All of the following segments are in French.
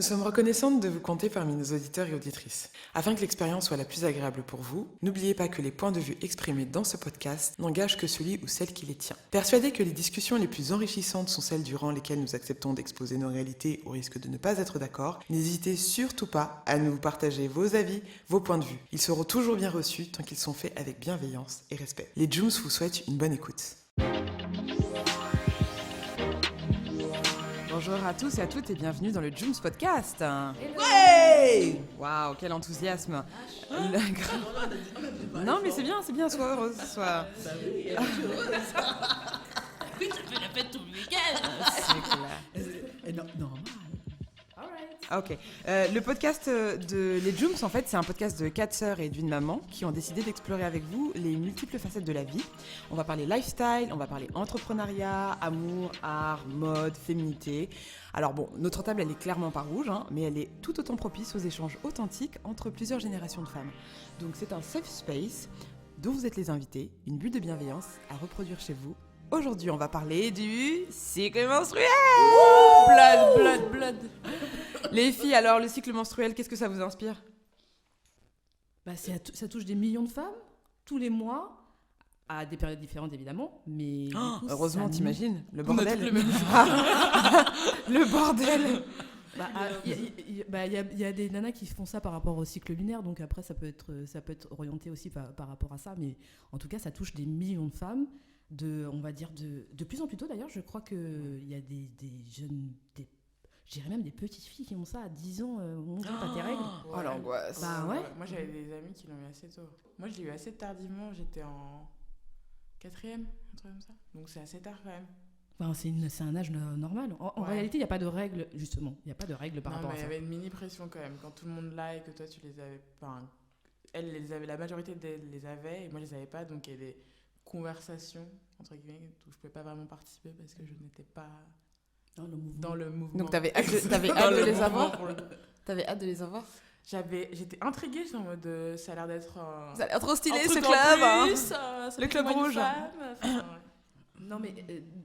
Nous sommes reconnaissantes de vous compter parmi nos auditeurs et auditrices. Afin que l'expérience soit la plus agréable pour vous, n'oubliez pas que les points de vue exprimés dans ce podcast n'engagent que celui ou celle qui les tient. Persuadés que les discussions les plus enrichissantes sont celles durant lesquelles nous acceptons d'exposer nos réalités au risque de ne pas être d'accord, n'hésitez surtout pas à nous partager vos avis, vos points de vue. Ils seront toujours bien reçus tant qu'ils sont faits avec bienveillance et respect. Les Jooms vous souhaitent une bonne écoute. Bonjour à tous et à toutes et bienvenue dans le Jooms Podcast. Ouais! Waouh, quel enthousiasme. Non mais c'est bien, sois heureuse, sois... Bah oui, je suis heureuse. Oui, ça fait la fête tout le week-end. C'est clair. Et normal. Ah, ok. Le podcast de Les Jooms, en fait, c'est un podcast de 4 sœurs et d'une maman qui ont décidé d'explorer avec vous les multiples facettes de la vie. On va parler lifestyle, on va parler entrepreneuriat, amour, art, mode, féminité. Alors bon, notre table, elle est clairement pas rouge, hein, mais elle est tout autant propice aux échanges authentiques entre plusieurs générations de femmes. Donc c'est un safe space dont vous êtes les invités, une bulle de bienveillance à reproduire chez vous. Aujourd'hui, on va parler du cycle menstruel. Blood. Les filles, alors, le cycle menstruel, qu'est-ce que ça vous inspire ? Bah, ça touche des millions de femmes, tous les mois, à des périodes différentes évidemment, mais du coup, Heureusement, ça t'imagines, le On a bordel. tous le même Le bordel. Il y a des nanas qui font ça par rapport au cycle lunaire, donc après ça peut être orienté aussi par rapport à ça, mais en tout cas ça touche des millions de femmes, on va dire de plus en plus tôt d'ailleurs. Je crois qu'il y a des jeunes, je dirais même des petites filles qui ont ça à 10 ans, 11 ans, t'as tes règles. Oh l'angoisse. Bah ouais. Moi j'avais des amis qui l'ont eu assez tôt. Moi je l'ai eu assez tardivement, j'étais en 4e, un truc comme ça. Donc c'est assez tard quand même. Enfin, c'est un âge normal. En Ouais. réalité, il n'y a pas de règles, justement. Il n'y a pas de règles par Non rapport mais à il y ça. avait une mini pression quand même. Quand tout le monde l'a et que toi tu les avais... Enfin, elles les avaient, la majorité d'elles les avaient et moi je les avais pas. Donc il y a des conversations, entre guillemets, où je pouvais pas vraiment participer parce que je n'étais pas dans le mouvement. Donc t'avais hâte Dans de le les mouvement avoir pour le- T'avais hâte de les avoir J'étais intriguée, j'étais en mode ça a l'air d'être Ça a l'air trop un stylé truc ce en club hein. plus, ça Le fait club de moi une rouge. femme. Enfin, ouais. Non, mais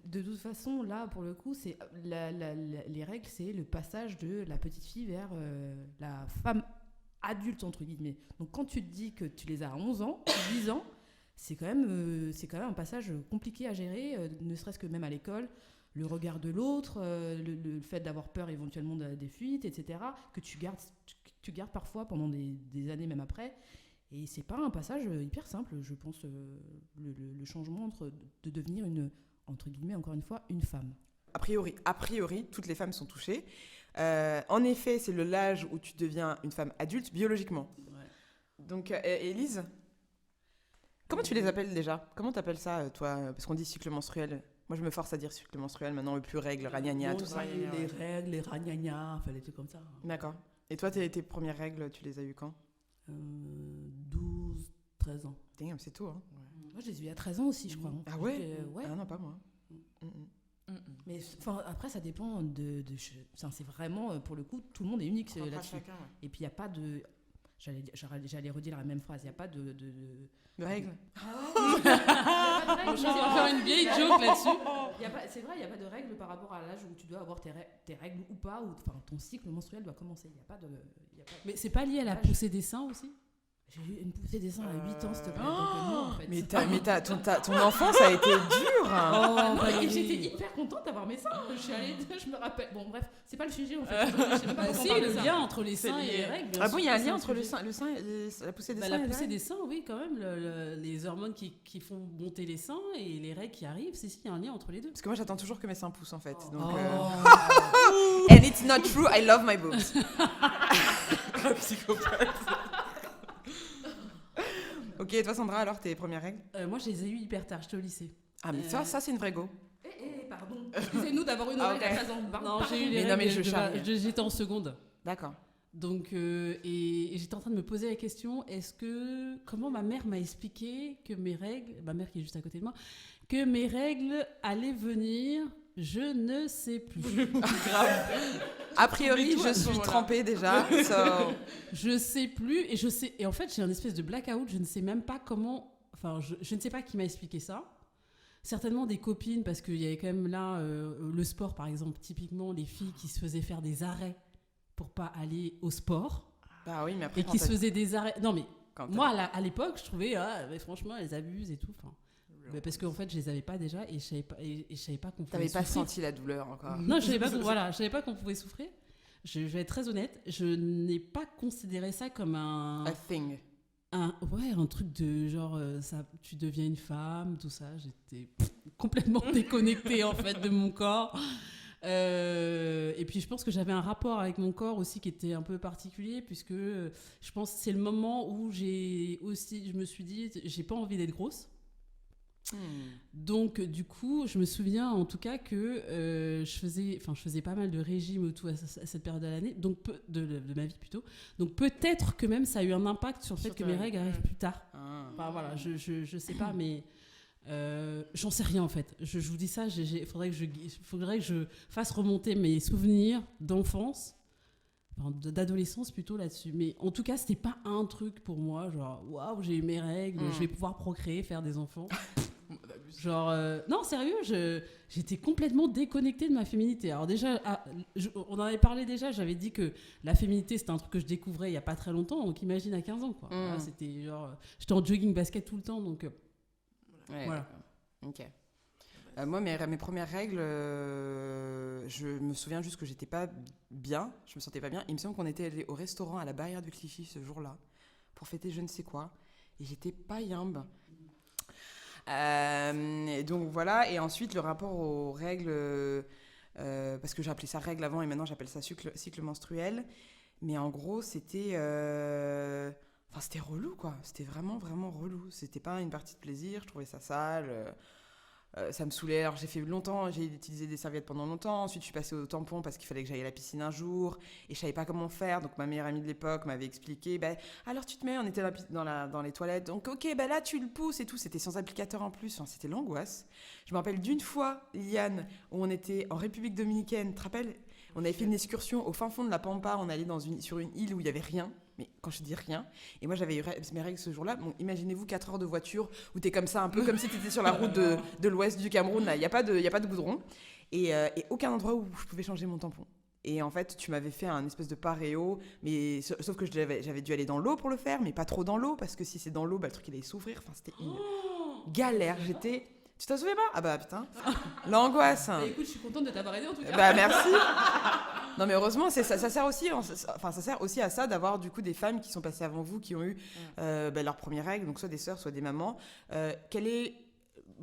de toute façon, là, pour le coup, c'est les règles, c'est le passage de la petite fille vers la femme adulte, entre guillemets. Donc, quand tu te dis que tu les as à 11 ans, 10 ans, c'est quand même un passage compliqué à gérer, ne serait-ce que même à l'école. Le regard de l'autre, le fait d'avoir peur éventuellement des fuites, etc., que tu gardes parfois pendant des années, même après. Et c'est pas un passage hyper simple, je pense, le changement de devenir entre guillemets, encore une fois, une femme. A priori, toutes les femmes sont touchées. En effet, c'est l'âge où tu deviens une femme adulte biologiquement. Ouais. Donc, Élise, comment tu les appelles déjà ? Comment t'appelles ça, toi ? Parce qu'on dit cycle menstruel. Moi, je me force à dire cycle menstruel, maintenant, plus règles, ragnagna, Non, tout ça. les règles, les ragnagnas, enfin des trucs comme ça. D'accord. Et toi, tes premières règles, tu les as eues quand ? 12, 13 ans. Damn, c'est tout, hein. Moi, je les ai eu à 13 ans aussi, je crois. hein. Ah ouais ? Ouais. Ah non, pas moi. Mais après, ça dépend c'est vraiment, pour le coup, tout le monde est unique Propre à là-dessus. chacun, ouais. Et puis, il n'y a pas de... J'allais redire la même phrase. Il n'y a pas de... De règles ? On va faire une vieille joke là-dessus. C'est vrai, il n'y a pas de règles par rapport à l'âge où tu dois avoir tes règles ou pas, ou ton cycle menstruel doit commencer. Il n'y a pas de... Mais c'est pas lié à la poussée des seins aussi ? J'ai eu une poussée des seins à 8 ans, s'il te plaît. Donc, non, en fait. Ton enfance a été dure. Ah non, bah, et j'étais hyper contente d'avoir mes seins. Je me rappelle. Bon, bref, c'est pas le sujet en fait. Je sais même pas Bah pourquoi si, on parle de le ça. lien entre les C'est seins et lié. les règles. bien Ah bon, il y a un sûr, lien c'est entre le sujet. sein la poussée des Bah, seins la et les poussée règles ? des seins, oui, quand même. Les hormones qui font monter les seins et les règles qui arrivent, si, il y a un lien entre les deux. Parce que moi, j'attends toujours que mes seins poussent, en fait. Donc, Oh. And it's not true, I love my boobs. La psychopathe. Ok, et toi, Sandra, alors, tes premières règles ? Moi, je les ai eues hyper tard, j'étais au lycée. Ah, mais ça, c'est une vraie go. Pardon. Excusez-nous d'avoir une oreille Ah, ok. à 13 ans. Non, j'ai eu les Mais non, mais règles. je charrie. J'étais en seconde. D'accord. Donc, et j'étais en train de me poser la question, comment ma mère m'a expliqué que mes règles, ma mère qui est juste à côté de moi, que mes règles allaient venir, je ne sais plus. A priori, Mais tout je à ce suis moment-là. trempée déjà. So... Je sais plus, et en fait, j'ai un espèce de blackout, je ne sais même pas comment, enfin, je ne sais pas qui m'a expliqué ça. Certainement des copines, parce qu'il y avait quand même là, le sport par exemple, typiquement, les filles qui se faisaient faire des arrêts pour pas aller au sport Bah oui, mais après, et qui se faisaient des arrêts. Non, mais quand moi, à l'époque, je trouvais, mais franchement, elles abusent et tout. Parce qu'en fait, je les avais pas déjà et je savais pas qu'on pouvait t'avais souffrir. pas senti la douleur encore. Non, je savais pas qu'on pouvait souffrir. Je vais être très honnête, je n'ai pas considéré ça comme A thing. un truc de genre, tu deviens une femme, tout ça. J'étais complètement déconnectée en fait de mon corps. Et puis je pense que j'avais un rapport avec mon corps aussi qui était un peu particulier, puisque je pense que c'est le moment où je me suis dit, j'ai pas envie d'être grosse. Donc du coup je me souviens en tout cas que je faisais pas mal de régimes tout à cette période de l'année, donc de ma vie plutôt, donc peut-être que même ça a eu un impact sur le fait que mes règles arrivent plus tard. Enfin voilà, je sais pas, mais j'en sais rien en fait. Je vous dis ça, faudrait que je fasse remonter mes souvenirs d'enfance, d'adolescence plutôt là-dessus, mais en tout cas c'était pas un truc pour moi genre waouh, j'ai eu mes règles, je vais pouvoir procréer, faire des enfants. Genre non, sérieux, j'étais complètement déconnectée de ma féminité. Alors déjà on en avait parlé déjà, j'avais dit que la féminité c'était un truc que je découvrais il y a pas très longtemps, donc imagine à 15 ans quoi. Voilà, c'était genre j'étais en jogging basket tout le temps, donc voilà. Ok. Moi, mes premières règles, je me souviens juste que j'étais pas bien, je me sentais pas bien. Il me semble qu'on était allé au restaurant à la barrière du Clichy ce jour-là pour fêter je ne sais quoi, et j'étais pas yimbe. Et donc voilà, et ensuite le rapport aux règles, parce que j'appelais ça règle avant et maintenant j'appelle ça cycle menstruel, mais en gros c'était c'était relou quoi, c'était vraiment vraiment relou, c'était pas une partie de plaisir, je trouvais ça sale. Ça me saoulait, alors j'ai utilisé des serviettes pendant longtemps, ensuite je suis passée au tampon parce qu'il fallait que j'aille à la piscine un jour et je savais pas comment faire, donc ma meilleure amie de l'époque m'avait expliqué, alors tu te mets, on était dans les toilettes, donc ok, là tu le pousses et tout, c'était sans applicateur en plus, c'était l'angoisse. Je me rappelle d'une fois, Liane, où on était en République Dominicaine, tu te rappelles, on avait fait une excursion au fin fond de la Pampa, on allait sur une île où il y avait rien. Mais quand je dis rien, et moi j'avais eu mes règles ce jour-là, bon, imaginez-vous 4 heures de voiture où t'es comme ça, un peu comme si t'étais sur la route de l'ouest du Cameroun, il n'y a pas de goudron, et aucun endroit où je pouvais changer mon tampon. Et en fait, tu m'avais fait un espèce de paréo, mais sauf que j'avais dû aller dans l'eau pour le faire, mais pas trop dans l'eau, parce que si c'est dans l'eau, le truc il allait s'ouvrir, c'était une galère, Tu t'en souviens pas ? Ah bah putain, l'angoisse. Écoute, je suis contente de t'avoir aidé en tout cas. Merci. Non mais heureusement, ça sert aussi, ça sert aussi à ça d'avoir du coup des femmes qui sont passées avant vous, qui ont eu leurs premières règles, donc soit des sœurs, soit des mamans. Quel est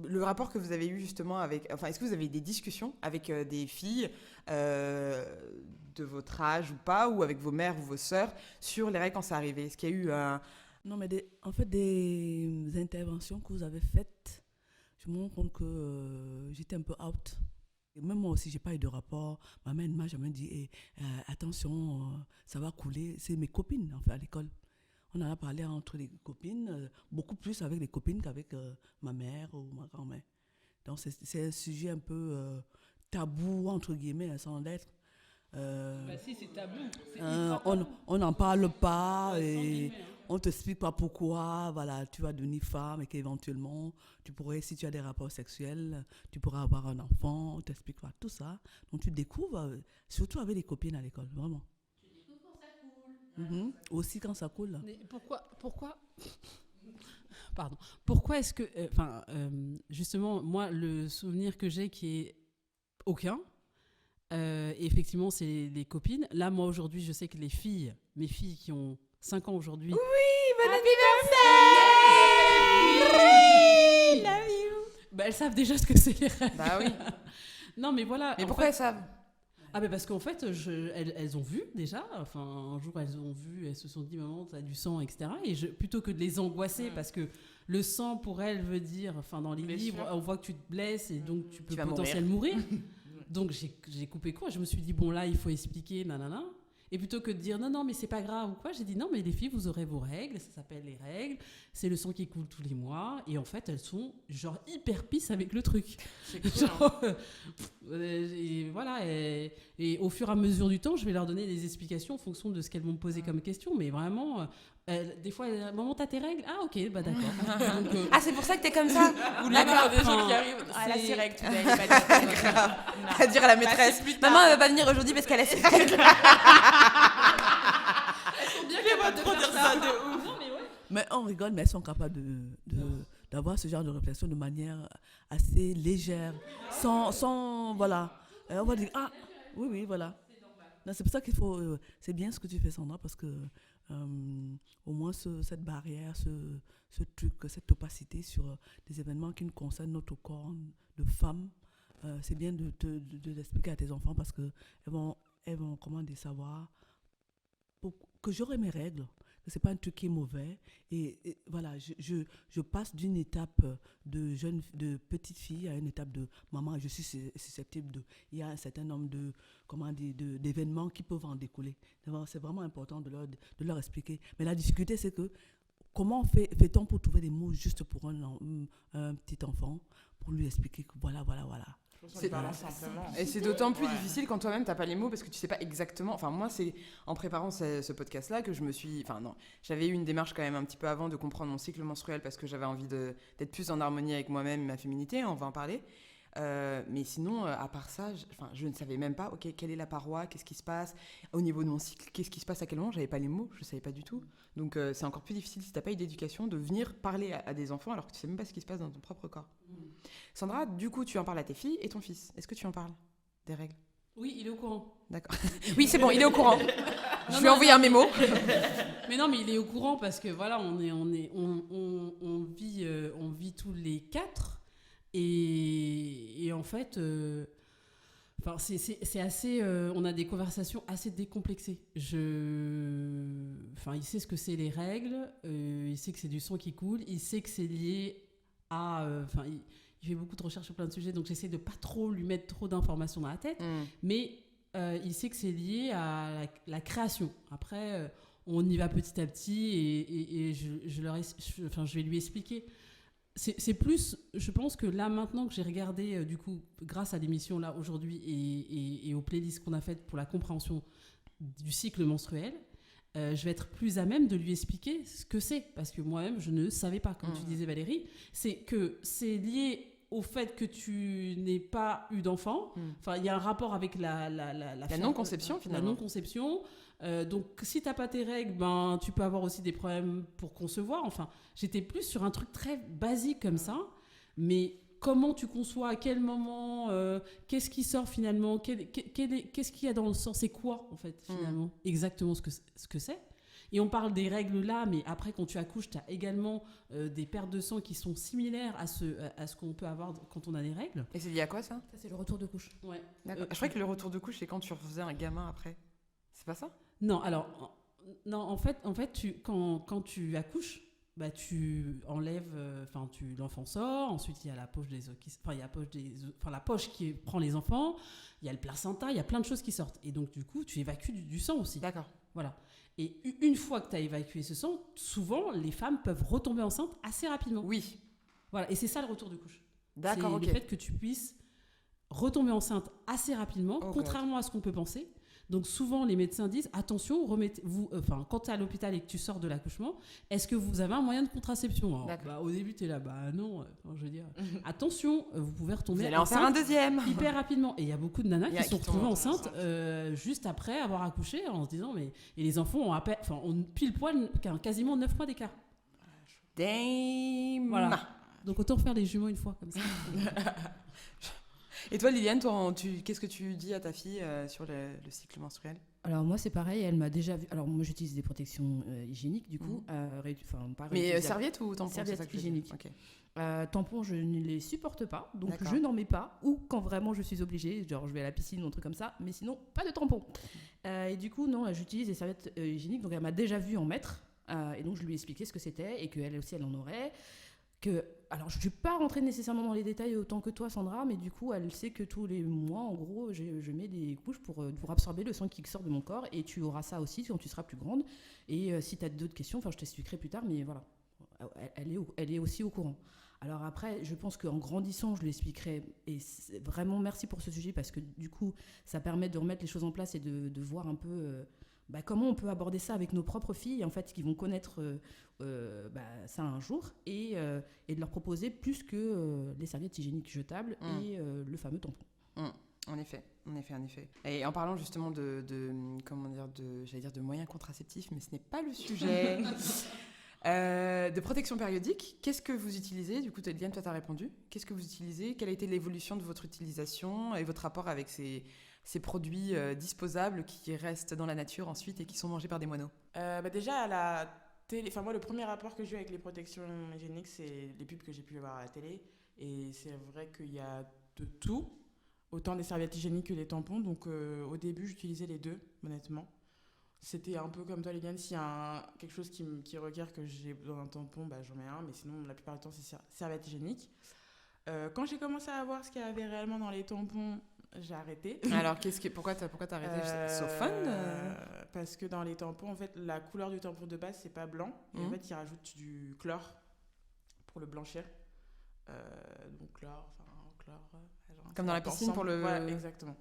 le rapport que vous avez eu justement avec, est-ce que vous avez eu des discussions avec des filles de votre âge ou pas, ou avec vos mères ou vos sœurs sur les règles quand ça arrivait ? Est-ce qu'il y a eu un... Non mais des interventions que vous avez faites, je me rends compte que j'étais un peu out. Et même moi aussi, je n'ai pas eu de rapport. Ma mère ne m'a jamais dit attention, ça va couler. C'est mes copines en fait, à l'école. On en a parlé entre les copines, beaucoup plus avec les copines qu'avec ma mère ou ma grand-mère. Donc c'est un sujet un peu tabou, entre guillemets, sans l'être. Si, c'est tabou. On n'en parle pas et on ne t'explique pas pourquoi tu vas devenir femme et qu'éventuellement, si tu as des rapports sexuels, tu pourras avoir un enfant, on ne t'explique pas tout ça. Donc tu découvres, surtout avec les copines à l'école, vraiment. Tu découvres quand ça coule. Aussi quand ça coule. Mais pourquoi Pardon. Pourquoi est-ce que... justement, moi, le souvenir que j'ai qui est aucun, et effectivement, c'est les copines. Là, moi, aujourd'hui, je sais que mes filles qui ont 5 ans aujourd'hui... Oui, bon anniversaire! Love you! Elles savent déjà ce que c'est les règles. Bah oui. Non, mais voilà. Mais pourquoi elles savent? Parce qu'en fait, elles ont vu déjà. Enfin, un jour, elles se sont dit, maman, t'as du sang, etc. Et plutôt que de les angoisser, parce que le sang, pour elles, veut dire, dans les livres, on voit que tu te blesses et donc tu peux potentiellement mourir. Donc, j'ai coupé court. Je me suis dit, bon, là, il faut expliquer, nanana. Et plutôt que de dire, non, mais c'est pas grave ou quoi, j'ai dit, non, mais les filles, vous aurez vos règles. Ça s'appelle les règles. C'est le sang qui coule tous les mois. Et en fait, elles sont genre hyper pisses avec le truc. C'est cool, genre, et voilà. Et au fur et à mesure du temps, je vais leur donner des explications en fonction de ce qu'elles vont me poser comme question. Mais vraiment, des fois, maman, t'as tes règles? Ah, ok, bah d'accord. Donc, ah, c'est pour ça que t'es comme ça? Ou là, des gens qui arrivent. Ah, elle a ses règles, elle est pas à dire à la maîtresse, maman, elle va pas venir aujourd'hui parce qu'elle a ses règles. trop dire ça de ouf. Non, mais ouais. Mais on rigole, mais elles sont capables d'avoir ce genre de réflexion de manière assez légère, sans voilà. Et on va dire, ah, oui, voilà. Non, c'est pour ça qu'il faut, c'est bien ce que tu fais, Sandra, parce que au moins cette barrière, ce truc, cette opacité sur des événements qui nous concernent notre corps de femme, c'est bien de l'expliquer à tes enfants parce que elles vont comment dire, savoir que j'aurai mes règles, que c'est pas un truc qui est mauvais. Et voilà, je passe d'une étape de petite fille à une étape de maman. Je suis susceptible il y a un certain nombre d'événements qui peuvent en découler. C'est vraiment important de leur expliquer. Mais la difficulté, c'est que comment fait-on pour trouver des mots justes pour un petit enfant, pour lui expliquer que voilà. C'est simplement. Et c'est d'autant plus difficile quand toi-même t'as pas les mots parce que tu sais pas exactement. Enfin, moi, c'est en préparant ce podcast-là que je me suis. Enfin, non, j'avais eu une démarche quand même un petit peu avant de comprendre mon cycle menstruel parce que j'avais envie d'être plus en harmonie avec moi-même et ma féminité. On va en parler. Mais sinon, à part ça, je ne savais même pas, ok, quelle est la paroi, qu'est-ce qui se passe au niveau de mon cycle, qu'est-ce qui se passe à quel moment, j'avais pas les mots, je savais pas du tout. Donc c'est encore plus difficile si t'as pas eu d'éducation de venir parler à des enfants alors que tu sais même pas ce qui se passe dans ton propre corps. Sandra, du coup, tu en parles à tes filles et ton fils. Est-ce que tu en parles des règles? Oui, il est au courant. D'accord. Oui, c'est bon, il est au courant. Je lui ai envoyé un mémo. Mais non, mais il est au courant parce que voilà, on vit tous les 4. Et en fait, c'est assez. On a des conversations assez décomplexées. Il sait ce que c'est les règles. Il sait que c'est du sang qui coule. Il sait que c'est lié à. Il fait beaucoup de recherches sur plein de sujets, donc j'essaie de pas trop lui mettre trop d'informations dans la tête. Mais il sait que c'est lié à la création. Après, on y va petit à petit et je vais lui expliquer. C'est plus, je pense que là, maintenant que j'ai regardé, du coup, grâce à l'émission là aujourd'hui et aux playlists qu'on a faites pour la compréhension du cycle menstruel, je vais être plus à même de lui expliquer ce que c'est. Parce que moi-même, je ne savais pas, comme tu disais Valérie, c'est lié au fait que tu n'aies pas eu d'enfant. Enfin, il y a un rapport avec la non-conception, finalement. La non-conception. Donc, si tu n'as pas tes règles, ben, tu peux avoir aussi des problèmes pour concevoir. Enfin, j'étais plus sur un truc très basique comme ça. Mais comment tu conçois, à quel moment, qu'est-ce qui sort finalement, qu'est-ce qu'il y a dans le sang, c'est quoi, en fait, finalement, exactement ce que c'est. Et on parle des règles là, mais après, quand tu accouches, tu as également des pertes de sang qui sont similaires à ce qu'on peut avoir quand on a des règles. Et c'est lié à quoi, ça? Ça, c'est le retour de couche. Ouais. D'accord. Je croyais que le retour de couche, c'est quand tu refaisais un gamin après. C'est pas ça? Non, alors, en fait quand tu accouches, bah, tu enlèves, l'enfant sort, ensuite il y a la poche des os la poche qui prend les enfants, il y a le placenta, il y a plein de choses qui sortent. Et donc, du coup, tu évacues du sang aussi. D'accord. Voilà. Et une fois que tu as évacué ce sang, souvent, les femmes peuvent retomber enceintes assez rapidement. Oui. Voilà. Et c'est ça le retour de couche. D'accord, c'est ok. le fait que tu puisses retomber enceinte assez rapidement, Ok. contrairement à ce qu'on peut penser. Donc souvent, les médecins disent, attention, quand tu es à l'hôpital et que tu sors de l'accouchement, est-ce que vous avez un moyen de contraception? Alors, au début, tu es là, non, je veux dire, attention, vous pouvez retomber Vous allez en faire un deuxième. hyper rapidement. Et il y a beaucoup de nanas qui sont retrouvées tombent enceintes juste après avoir accouché en se disant, et les enfants ont pile poil quasiment 9 mois d'écart. Damn. Voilà. Donc autant faire les jumeaux une fois comme ça. Et toi, Liliane, qu'est-ce que tu dis à ta fille sur le cycle menstruel? Alors moi c'est pareil, elle m'a déjà vu. Alors moi j'utilise des protections hygiéniques du coup. Pas Mais serviette ou tampon? Serviette hygiénique. Okay. Tampons je ne les supporte pas, donc D'accord. je n'en mets pas. Ou quand vraiment je suis obligée, genre je vais à la piscine ou un truc comme ça, mais sinon pas de tampons. Et du coup non, j'utilise des serviettes hygiéniques, donc elle m'a déjà vu en mettre. Et donc je lui ai expliqué ce que c'était et qu'elle aussi elle en aurait. Alors, je ne vais pas rentrer nécessairement dans les détails autant que toi, Sandra, mais du coup, elle sait que tous les mois, en gros, je mets des couches pour absorber le sang qui sort de mon corps. Et tu auras ça aussi quand tu seras plus grande. Et si tu as d'autres questions, je t'expliquerai plus tard, mais voilà. Elle est aussi au courant. Alors après, je pense qu'en grandissant, je lui expliquerai. Et vraiment, merci pour ce sujet, parce que du coup, ça permet de remettre les choses en place et de voir un peu... comment on peut aborder ça avec nos propres filles, en fait, qui vont connaître ça un jour, et de leur proposer plus que les serviettes hygiéniques jetables et le fameux tampon. En effet. Et en parlant justement j'allais dire de moyens contraceptifs, mais ce n'est pas le sujet. De protection périodique, qu'est-ce que vous utilisez? Du coup, Liane, toi, tu as répondu. Qu'est-ce que vous utilisez? Quelle a été l'évolution de votre utilisation et votre rapport avec ces produits disposables qui restent dans la nature ensuite et qui sont mangés par des moineaux? Déjà, à la télé, enfin moi, le premier rapport que j'ai eu avec les protections hygiéniques, c'est les pubs que j'ai pu voir à la télé. Et c'est vrai qu'il y a de tout, autant des serviettes hygiéniques que des tampons. Donc au début, j'utilisais les deux, honnêtement. C'était un peu comme toi, Liliane, s'il y a quelque chose qui requiert que j'ai besoin d'un tampon, j'en mets un, mais sinon, la plupart du temps, c'est serviette hygiénique. Quand j'ai commencé à voir ce qu'il y avait réellement dans les tampons, j'ai arrêté. Alors, pourquoi t'as arrêté? So fun Parce que dans les tampons, en fait, la couleur du tampon de base, c'est pas blanc. Et en fait, ils rajoutent du chlore pour le blanchir. Donc, chlore. Comme dans la piscine pour le... Voilà, exactement.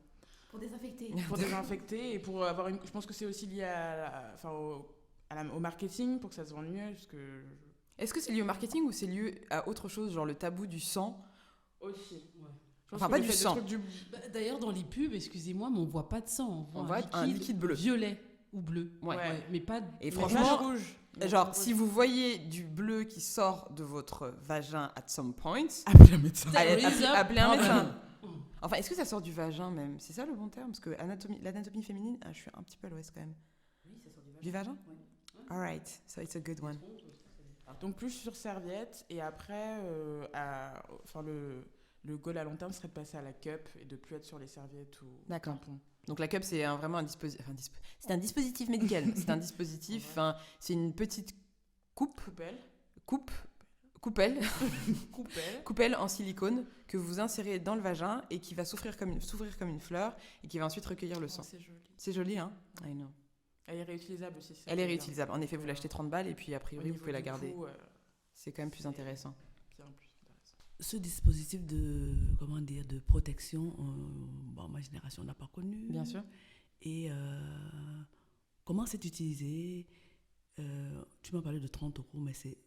Pour désinfecter. Pour désinfecter et pour avoir une... Je pense que c'est aussi lié au marketing pour que ça se vende mieux. Parce que... Est-ce que c'est lié au marketing ou c'est lié à autre chose, genre le tabou du sang? Aussi. Ouais. Enfin, pas du sang. D'ailleurs, dans les pubs, excusez-moi, mais on voit pas de sang. On voit un liquide bleu. Violet ou bleu. Ouais. Mais pas... Et franchement, rouge. Genre, si vous voyez du bleu qui sort de votre vagin at some point, Appelez un médecin. Appelez un médecin. Enfin, est-ce que ça sort du vagin même? C'est ça le bon terme? Parce que l'anatomie féminine, je suis un petit peu à l'ouest quand même. Oui, ça sort Du vagin? Oui. Alright, so it's a good one. Donc plus sur serviette et après, le goal à long terme serait de passer à la cup et de plus être sur les serviettes ou D'accord. tampons. Donc la cup, c'est vraiment un dispositif. C'est un dispositif médical. C'est un dispositif. C'est une petite coupelle en silicone que vous insérez dans le vagin et qui va s'ouvrir comme une fleur et qui va ensuite recueillir le sang. C'est joli. C'est joli, hein? I know. Elle est réutilisable aussi. Elle est réutilisable. En effet, vous l'achetez 30 balles et puis a priori, vous pouvez la garder. C'est quand même plus intéressant. Bien plus intéressant. Ce dispositif de protection, ma génération n'a pas connu. Bien sûr. Et comment c'est utilisé? Tu m'as parlé de 30 €, mais c'est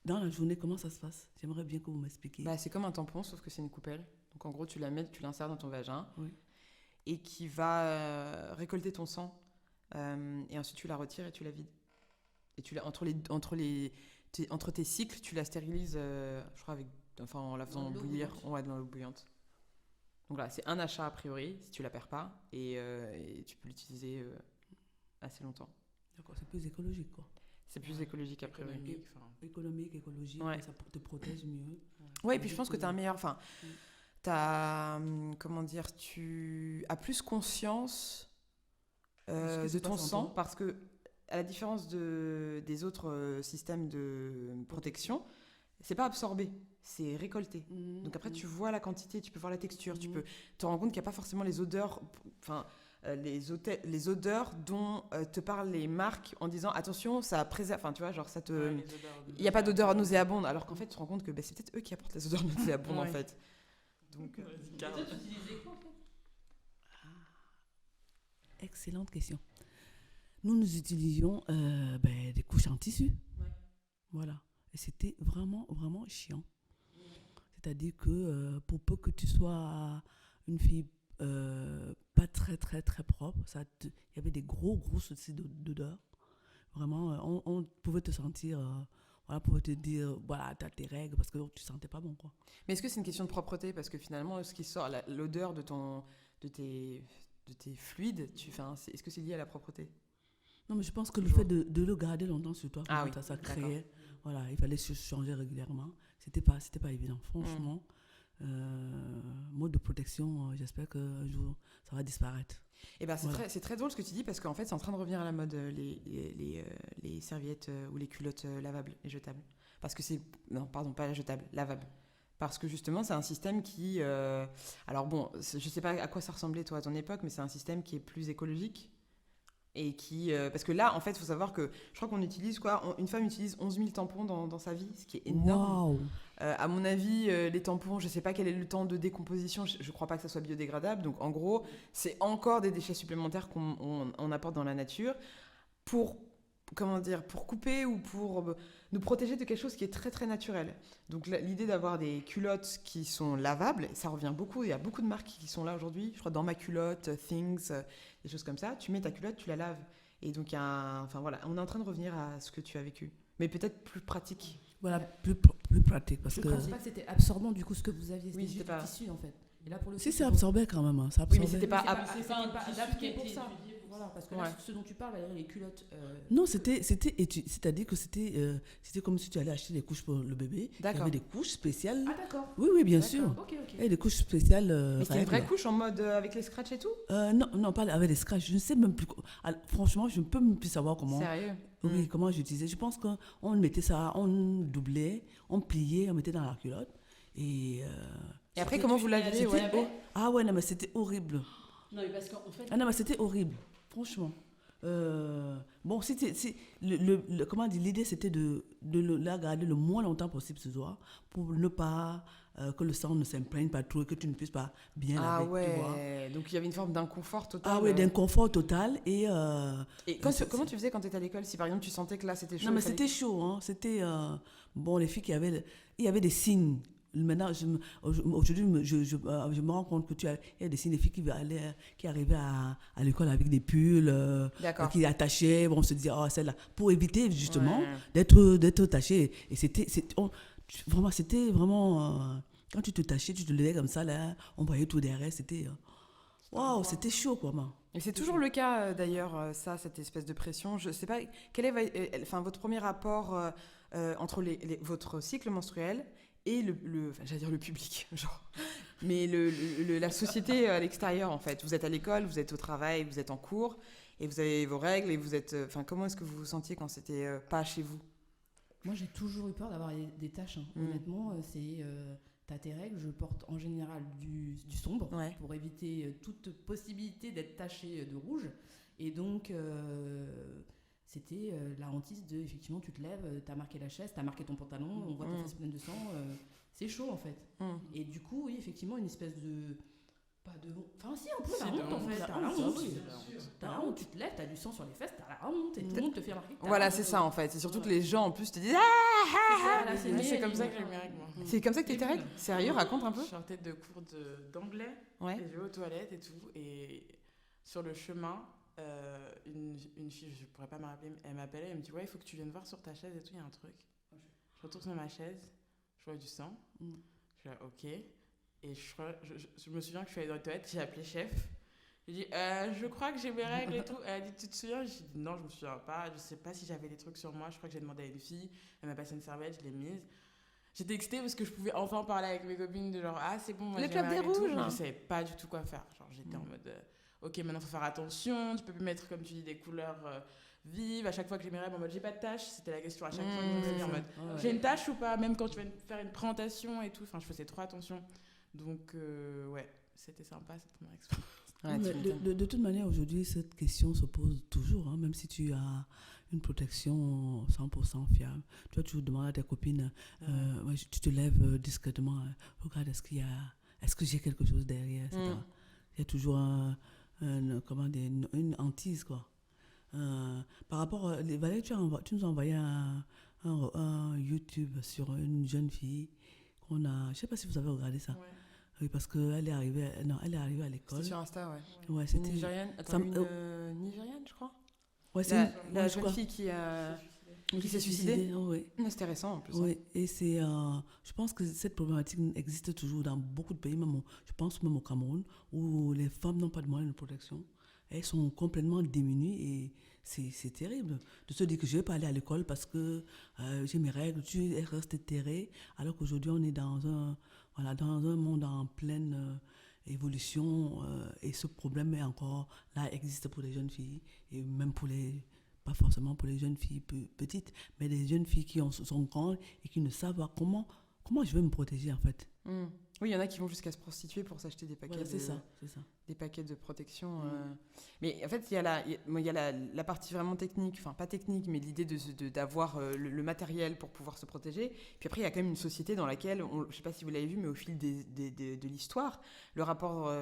dans la journée, comment ça se passe? J'aimerais bien que vous m'expliquiez. C'est comme un tampon, sauf que c'est une coupelle. Donc en gros, tu l'insères dans ton vagin et qui va récolter ton sang. Et ensuite, tu la retires et tu la vides. Et entre tes cycles, tu la stérilises, je crois, en la faisant bouillir dans l'eau bouillante. Donc là, c'est un achat a priori, si tu la perds pas, et tu peux l'utiliser assez longtemps. D'accord, c'est plus écologique, quoi. C'est plus écologique a priori. Économique, écologique, Ouais. ça te protège mieux. Ouais, et puis je pense que tu as un meilleur... tu as plus conscience de ton sang, parce que, à la différence des autres systèmes de protection, c'est pas absorbé, c'est récolté. Donc après, tu vois la quantité, tu peux voir la texture, tu peux te rendre compte qu'il n'y a pas forcément les odeurs... les odeurs dont te parlent les marques en disant attention, ça préserve, tu vois, genre ça te... Il n'y a pas d'odeur nauséabonde, alors qu'en fait, tu te rends compte que c'est peut-être eux qui apportent les odeurs nauséabondes en fait. Donc, excellente question. Nous utilisions des couches en tissu. Ouais. Voilà. Et c'était vraiment, vraiment chiant. C'est-à-dire que pour peu que tu sois une fille pas très, très, très propre, il y avait des gros soucis d'odeur. Vraiment, on pouvait te sentir... pouvait te dire, t'as tes règles, parce que tu ne sentais pas bon, quoi. Mais est-ce que c'est une question de propreté? Parce que finalement, ce qui sort, l'odeur de tes fluides, est-ce que c'est lié à la propreté? Non, mais je pense que le fait de le garder longtemps sur toi, ça créait... Voilà, il fallait se changer régulièrement. C'était pas évident, franchement. Mode de protection, j'espère qu'un jour, ça va disparaître. Et c'est très drôle ce que tu dis, parce qu'en fait, c'est en train de revenir à la mode, les serviettes ou les culottes lavables et jetables. Parce que non, pardon, pas jetables, lavables. Parce que justement, c'est un système qui... alors bon, je sais pas à quoi ça ressemblait, toi, à ton époque, mais c'est un système qui est plus écologique. Et qui... parce que là, en fait, il faut savoir que je crois qu'on utilise une femme utilise 11 000 tampons dans sa vie, ce qui est énorme. Wow. À mon avis, les tampons, je ne sais pas quel est le temps de décomposition, je ne crois pas que ça soit biodégradable. Donc, en gros, c'est encore des déchets supplémentaires qu'on apporte dans la nature pour comment dire, pour couper ou pour nous protéger de quelque chose qui est très très naturel. Donc l'idée d'avoir des culottes qui sont lavables, ça revient beaucoup, il y a beaucoup de marques qui sont là aujourd'hui, je crois dans ma culotte, Things, des choses comme ça, tu mets ta culotte, tu la laves. Et donc enfin voilà, on est en train de revenir à ce que tu as vécu, mais peut-être plus pratique. Voilà, plus pratique parce Je que... ne pense pas que c'était absorbant du coup ce que vous aviez, Oui, c'était c'était pas... du tissu en fait. Et là pour le coup, Si, c'est absorbé quand même, hein, ça Oui, mais absorbait. c'était pas... c'était pas adapté pour ça. Voilà, parce que là, Ouais. ce dont tu parles, Valérie, les culottes. Non, c'est-à-dire que c'était comme si tu allais acheter des couches pour le bébé. Il y D'accord. avait des couches spéciales. Ah d'accord. Oui, bien sûr. Ok. Et des couches spéciales. Mais c'était une vraie règles. couche en mode avec les scratchs et tout? Non, pas avec des scratchs. Je ne sais même plus. Franchement, je ne peux même plus savoir comment. Sérieux? Oui, comment j'utilisais. Je pense qu'on mettait ça, on doublait, on pliait, on mettait dans la culotte. Et après, comment vous l'aviez? Ouais. Ah ouais, non, mais c'était horrible. Non, mais parce qu'en fait. Ah non, mais c'était horrible, franchement. Bon, comment dire, l'idée c'était de la garder le moins longtemps possible ce soir pour ne pas que le sang ne s'imprègne pas trop et que tu ne puisses pas bien Ah laver, tu vois. ouais, donc il y avait une forme d'inconfort total. Ah ouais, d'inconfort total et Comment tu faisais quand tu étais à l'école? Si par exemple tu sentais que là c'était chaud? non mais il fallait- c'était chaud, hein. C'était bon, les filles il y avait des signes. Maintenant, aujourd'hui, je me rends compte que il y a des signes, des filles qui arrivaient à l'école avec des pulls, D'accord. qui attachaient, bon, on se disait, oh, celle-là, pour éviter justement Ouais. d'être tachée. Et c'était vraiment, quand tu te tachais, tu te levais comme ça, là, on voyait tout derrière, c'était, waouh, c'était chaud, quoi, man. Et c'est toujours le cas d'ailleurs, cette espèce de pression. Je sais pas, quel est votre premier rapport entre votre cycle menstruel et j'allais dire le public, genre, mais la société à l'extérieur en fait. Vous êtes à l'école, vous êtes au travail, vous êtes en cours et vous avez vos règles et vous êtes. Comment est-ce que vous vous sentiez quand c'était pas chez vous? Moi, j'ai toujours eu peur d'avoir des taches. Hein. Honnêtement, t'as tes règles. Je porte en général du sombre pour éviter toute possibilité d'être tachée de rouge. Et donc, c'était la hantise de, effectivement, tu te lèves, t'as marqué la chaise, t'as marqué ton pantalon, on voit tes fesses pleines de sang. C'est chaud, en fait. Et du coup, oui, effectivement, une espèce de... Enfin, si, un peu la honte, en fait. T'as la honte. T'as la honte, tu te lèves, t'as du sang sur les fesses, t'as la honte, et tout le monde te fait remarquer. Voilà, c'est ça en fait. C'est surtout que les gens en plus te disent C'est comme ça que j'ai eu mes règles, moi. C'est comme ça que t'as tes règles? Sérieux, raconte un peu. Je sortais de cours d'anglais, Ouais. et je vais aux toilettes et tout, et sur le chemin, une fille, je pourrais pas me rappeler, elle m'appelait, elle me dit ouais, il faut que tu viennes voir sur ta chaise et tout, il y a un truc. Je retourne sur ma chaise, je vois du sang, je suis là ok, et je me souviens que je suis allée dans les toilettes, j'ai appelé chef, j'ai dit je crois que j'ai mes règles et tout, elle a dit tu te souviens? J'ai dit non, je me souviens pas, je sais pas si j'avais des trucs sur moi, je crois que j'ai demandé à une fille, elle m'a passé une serviette, je l'ai mise. J'étais excitée parce que je pouvais enfin parler avec mes copines de genre ah c'est bon, moi Le j'ai club mes des règles et tout, rouges. mais je savais pas du tout quoi faire. Genre j'étais en mode ok, maintenant faut faire attention, tu peux plus mettre comme tu dis des couleurs vives à chaque fois que j'ai mes règles en mode j'ai pas de tache, c'était la question à chaque fois que je me disais en mode j'ai une tache ou pas, même quand tu vas faire une présentation et tout, enfin je faisais trop attention. Donc ouais, c'était sympa cette première expérience. Ouais, De toute manière, aujourd'hui, cette question se pose toujours, hein, même si tu as une protection 100% fiable. Tu vas toujours demander à tes copines, tu te lèves discrètement, regarde, est-ce que j'ai quelque chose derrière, etc. Il y a toujours une hantise, quoi. Par rapport, Valérie, tu nous as envoyé un YouTube sur une jeune fille qu'on a, je ne sais pas si vous avez regardé ça. Ouais. Oui, parce qu'elle est arrivée à l'école. C'était sur Insta, ouais. Ouais, C'était c'était nigériane. Attends, Nigériane, je crois. Ouais, c'est La je jeune crois. fille qui s'est suicidée. Oui. C'était récent en plus. Oui, et je pense que cette problématique existe toujours dans beaucoup de pays, je pense même au Cameroun, où les femmes n'ont pas de moyens de protection. Elles sont complètement démunies et c'est terrible de se dire que je ne vais pas aller à l'école parce que j'ai mes règles, tu restes terré, alors qu'aujourd'hui on est dans un monde en pleine évolution et ce problème est encore là, existe pour les jeunes filles et même pas forcément pour les jeunes filles petites, mais les jeunes filles qui sont grandes et qui ne savent pas comment je vais me protéger en fait. Oui, il y en a qui vont jusqu'à se prostituer pour s'acheter des paquets Voilà, c'est ça. des paquets de protection. Mais en fait, il y a la partie vraiment technique, enfin pas technique, mais l'idée d'avoir le matériel pour pouvoir se protéger. Puis après, il y a quand même une société dans laquelle, je ne sais pas si vous l'avez vu, mais au fil de l'histoire, le rapport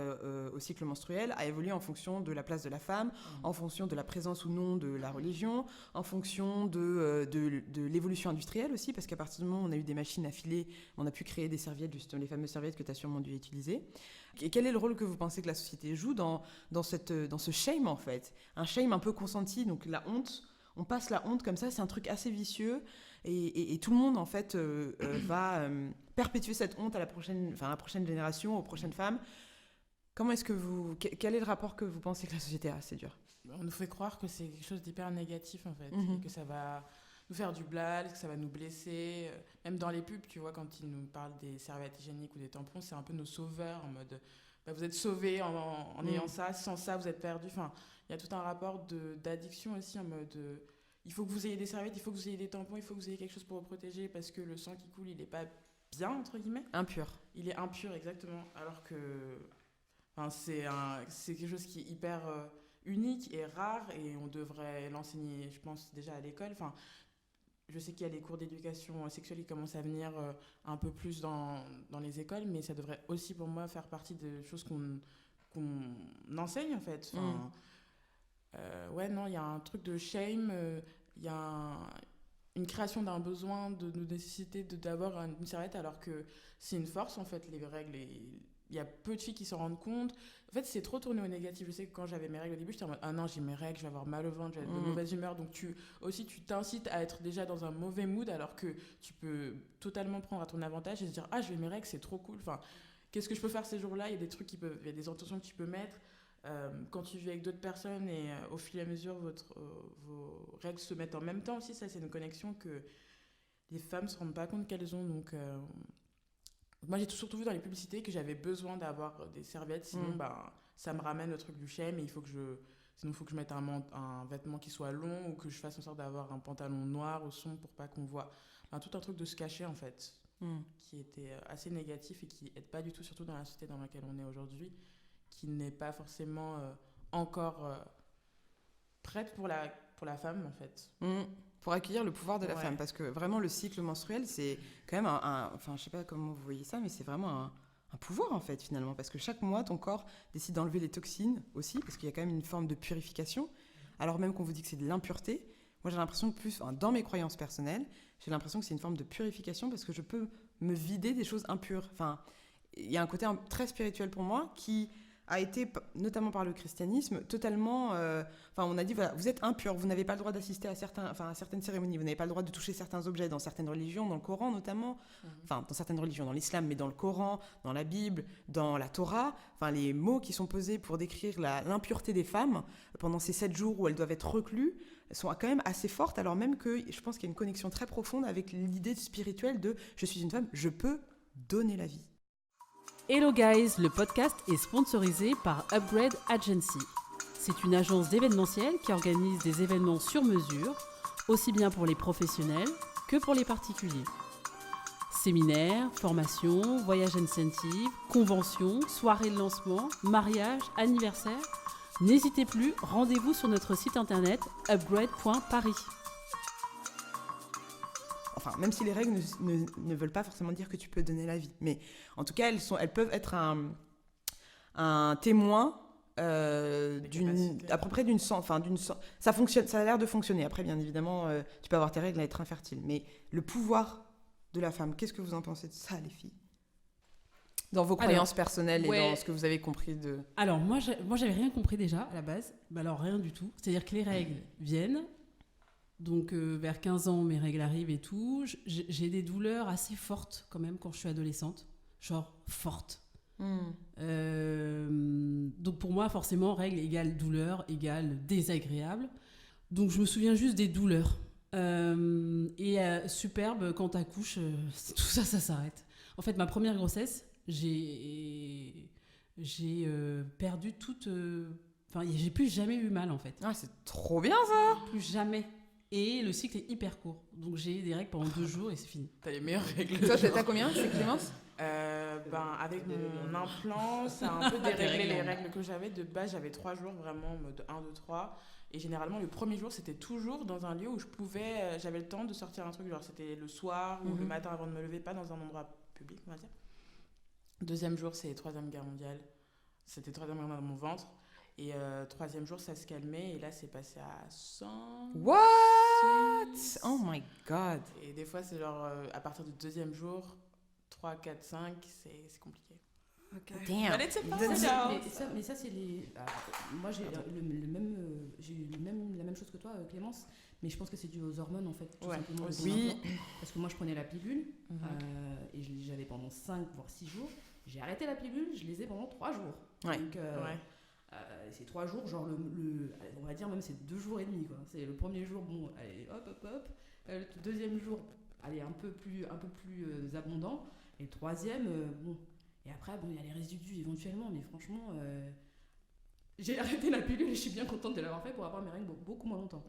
au cycle menstruel a évolué en fonction de la place de la femme, en fonction de la présence ou non de la religion, en fonction de l'évolution industrielle aussi, parce qu'à partir du moment où on a eu des machines à filer, on a pu créer des serviettes, justement, les fameuses serviettes que tu as sûrement dû utiliser. Et quel est le rôle que vous pensez que la société joue dans ce shame, en fait ? Un shame un peu consenti, donc la honte, on passe la honte comme ça, c'est un truc assez vicieux, et tout le monde, en fait, va perpétuer cette honte à la prochaine génération, aux prochaines femmes. Quel est le rapport que vous pensez que la société a ? C'est dur. On nous fait croire que c'est quelque chose d'hyper négatif, en fait, et que ça va nous faire du blal, que ça va nous blesser. Même dans les pubs, tu vois, quand ils nous parlent des serviettes hygiéniques ou des tampons, c'est un peu nos sauveurs, en mode vous êtes sauvés en ayant ça, sans ça vous êtes perdus. Enfin, il y a tout un rapport d'addiction aussi, en mode il faut que vous ayez des serviettes, il faut que vous ayez des tampons, il faut que vous ayez quelque chose pour vous protéger, parce que le sang qui coule, il n'est pas bien, entre guillemets. Impur. Il est impur, exactement. Alors que c'est quelque chose qui est hyper unique et rare, et on devrait l'enseigner, je pense, déjà à l'école. Enfin, je sais qu'il y a les cours d'éducation sexuelle qui commencent à venir un peu plus dans les écoles, mais ça devrait aussi, pour moi, faire partie des choses qu'on enseigne, en fait. Enfin, il y a un truc de shame, il y a une création d'un besoin, de nécessité d'avoir une serviette, alors que c'est une force, en fait, les règles. Il y a peu de filles qui s'en rendent compte. En fait, c'est trop tourné au négatif. Je sais que quand j'avais mes règles au début, j'étais en mode « Ah non, j'ai mes règles, je vais avoir mal au ventre, je vais être de mauvaise humeur. » Donc tu t'incites à être déjà dans un mauvais mood, alors que tu peux totalement prendre à ton avantage et se dire « Ah, j'ai mes règles, c'est trop cool. » Enfin, qu'est-ce que je peux faire ces jours-là ? Il y a des trucs il y a des intentions que tu peux mettre. Quand tu vis avec d'autres personnes et au fil et à mesure, vos règles se mettent en même temps aussi. Ça, c'est une connexion que les femmes ne se rendent pas compte qu'elles ont. Donc... moi, j'ai surtout vu dans les publicités que j'avais besoin d'avoir des serviettes, sinon ça me ramène au truc du shame, et sinon il faut que je mette un vêtement qui soit long, ou que je fasse en sorte d'avoir un pantalon noir ou sombre pour pas qu'on voit. Tout un truc de se cacher, en fait, qui était assez négatif et qui n'aide pas du tout, surtout dans la société dans laquelle on est aujourd'hui, qui n'est pas forcément encore prête pour la femme, en fait. Pour accueillir le pouvoir de la femme, parce que vraiment le cycle menstruel, c'est quand même enfin, je sais pas comment vous voyez ça, mais c'est vraiment un pouvoir, en fait, finalement, parce que chaque mois, ton corps décide d'enlever les toxines aussi, parce qu'il y a quand même une forme de purification, alors même qu'on vous dit que c'est de l'impureté. Moi, j'ai l'impression que dans mes croyances personnelles, j'ai l'impression que c'est une forme de purification, parce que je peux me vider des choses impures. Enfin, il y a un côté très spirituel pour moi qui a été, notamment par le christianisme, totalement... on a dit, voilà, vous êtes impur, vous n'avez pas le droit d'assister à certaines cérémonies, vous n'avez pas le droit de toucher certains objets dans certaines religions, dans le Coran notamment, dans certaines religions, dans l'islam, mais dans le Coran, dans la Bible, dans la Torah, les mots qui sont posés pour décrire l'impureté des femmes pendant ces 7 jours où elles doivent être recluses sont quand même assez fortes, alors même que je pense qu'il y a une connexion très profonde avec l'idée spirituelle de « je suis une femme, je peux donner la vie ». Hello guys, le podcast est sponsorisé par Upgrade Agency. C'est une agence d'événementiel qui organise des événements sur mesure, aussi bien pour les professionnels que pour les particuliers. Séminaires, formations, voyages incentives, conventions, soirées de lancement, mariages, anniversaires. N'hésitez plus, rendez-vous sur notre site internet upgrade.paris. Enfin, même si les règles ne veulent pas forcément dire que tu peux donner la vie. Mais en tout cas, elles peuvent être un témoin à peu près ça fonctionne, ça a l'air de fonctionner. Après, bien évidemment, tu peux avoir tes règles et être infertile. Mais le pouvoir de la femme, qu'est-ce que vous en pensez de ça, les filles ? Dans vos croyances personnelles et dans ce que vous avez compris de... Alors, moi, j'avais rien compris déjà, à la base. Alors, rien du tout. C'est-à-dire que les règles viennent... Donc, vers 15 ans, mes règles arrivent et tout. J'ai des douleurs assez fortes, quand même, quand je suis adolescente. Genre, fortes. Donc, pour moi, forcément, règles égale douleur, égale désagréable. Donc, je me souviens juste des douleurs. Superbe, quand t'accouches, tout ça, ça s'arrête. En fait, ma première grossesse, j'ai perdu toute... j'ai plus jamais eu mal, en fait. Ah, c'est trop bien, ça! Plus jamais. Et le cycle est hyper court. Donc j'ai des règles pendant 2 jours et c'est fini. T'as les meilleures règles. Toi, t'as combien? C'est Clémence? Avec mon implant, ça a un peu déréglé les règles que j'avais. De base, j'avais 3 jours vraiment en mode 1, 2, 3. Et généralement, le premier jour, c'était toujours dans un lieu où j'avais le temps de sortir un truc. Genre, c'était le soir ou le matin avant de me lever, pas dans un endroit public, on va dire. Deuxième jour, c'est la Troisième Guerre mondiale. C'était la Troisième Guerre mondiale dans mon ventre. Et troisième jour, ça se calmait. Et là, c'est passé à 100. What? Oh my God. Et des fois, c'est genre, à partir du deuxième jour, 3, 4, 5, c'est compliqué. Damn. Mais ça, c'est les. Moi, j'ai j'ai eu la même chose que toi, Clémence, mais je pense que c'est dû aux hormones en fait. Tout simplement, oui. Parce que moi, je prenais la pilule et j'avais pendant 5 voire 6 jours. J'ai arrêté la pilule, je les ai pendant 3 jours. Ouais. Donc, c'est 3 jours, genre on va dire même c'est 2 jours et demi quoi. C'est le premier jour, bon, allez, hop. Le deuxième jour, allez, un peu plus abondant. Et le troisième, bon. Et après, bon, il y a les résidus éventuellement, mais franchement, j'ai arrêté la pilule et je suis bien contente de l'avoir fait pour avoir mes règles beaucoup moins longtemps.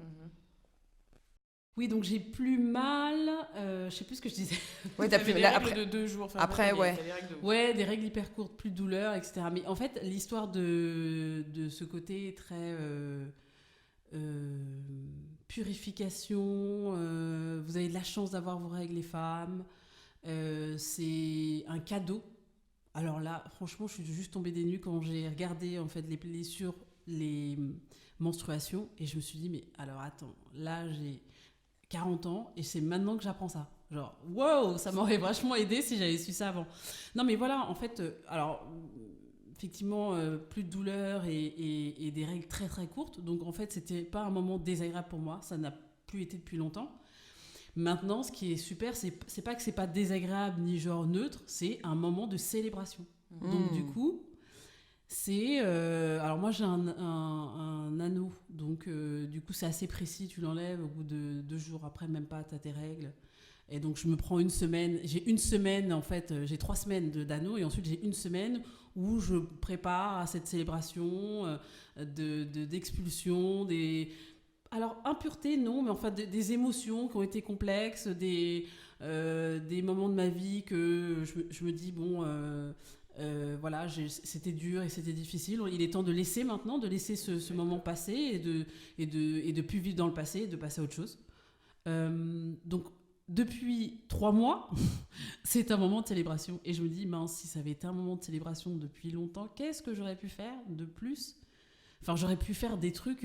Oui, donc j'ai plus mal. Je sais plus ce que je disais. Ouais, t'as des plus règles après. de 2 jours. Après, ouais. Ouais, des règles hyper courtes, plus de douleur, etc. Mais en fait, l'histoire de ce côté très purification, vous avez de la chance d'avoir vos règles, les femmes. C'est un cadeau. Alors là, franchement, je suis juste tombée des nues quand j'ai regardé en fait les menstruations et je me suis dit mais alors attends, là j'ai 40 ans et c'est maintenant que j'apprends ça. Genre wow, ça m'aurait vachement aidé si j'avais su ça avant. Non mais voilà, en fait, alors effectivement plus de douleur et des règles très très courtes. Donc en fait, c'était pas un moment désagréable pour moi, ça n'a plus été depuis longtemps. Maintenant, ce qui est super, c'est pas que c'est pas désagréable ni genre neutre, c'est un moment de célébration. Donc du coup, c'est... alors moi, j'ai un anneau, donc du coup, c'est assez précis, tu l'enlèves au bout de 2 jours après, même pas, t'as tes règles. Et donc, je me prends une semaine, j'ai une semaine, en fait, j'ai 3 semaines d'anneau, et ensuite, j'ai une semaine où je prépare à cette célébration d'expulsion, des... Alors, impureté, non, mais enfin des émotions qui ont été complexes, des moments de ma vie que je me dis, bon, voilà, c'était dur et c'était difficile. Il est temps de laisser maintenant, de laisser ce moment passer et de plus vivre dans le passé et de passer à autre chose. Donc, depuis 3 mois, c'est un moment de célébration. Et je me dis, mince, si ça avait été un moment de célébration depuis longtemps, qu'est-ce que j'aurais pu faire de plus ? Enfin, j'aurais pu faire des trucs...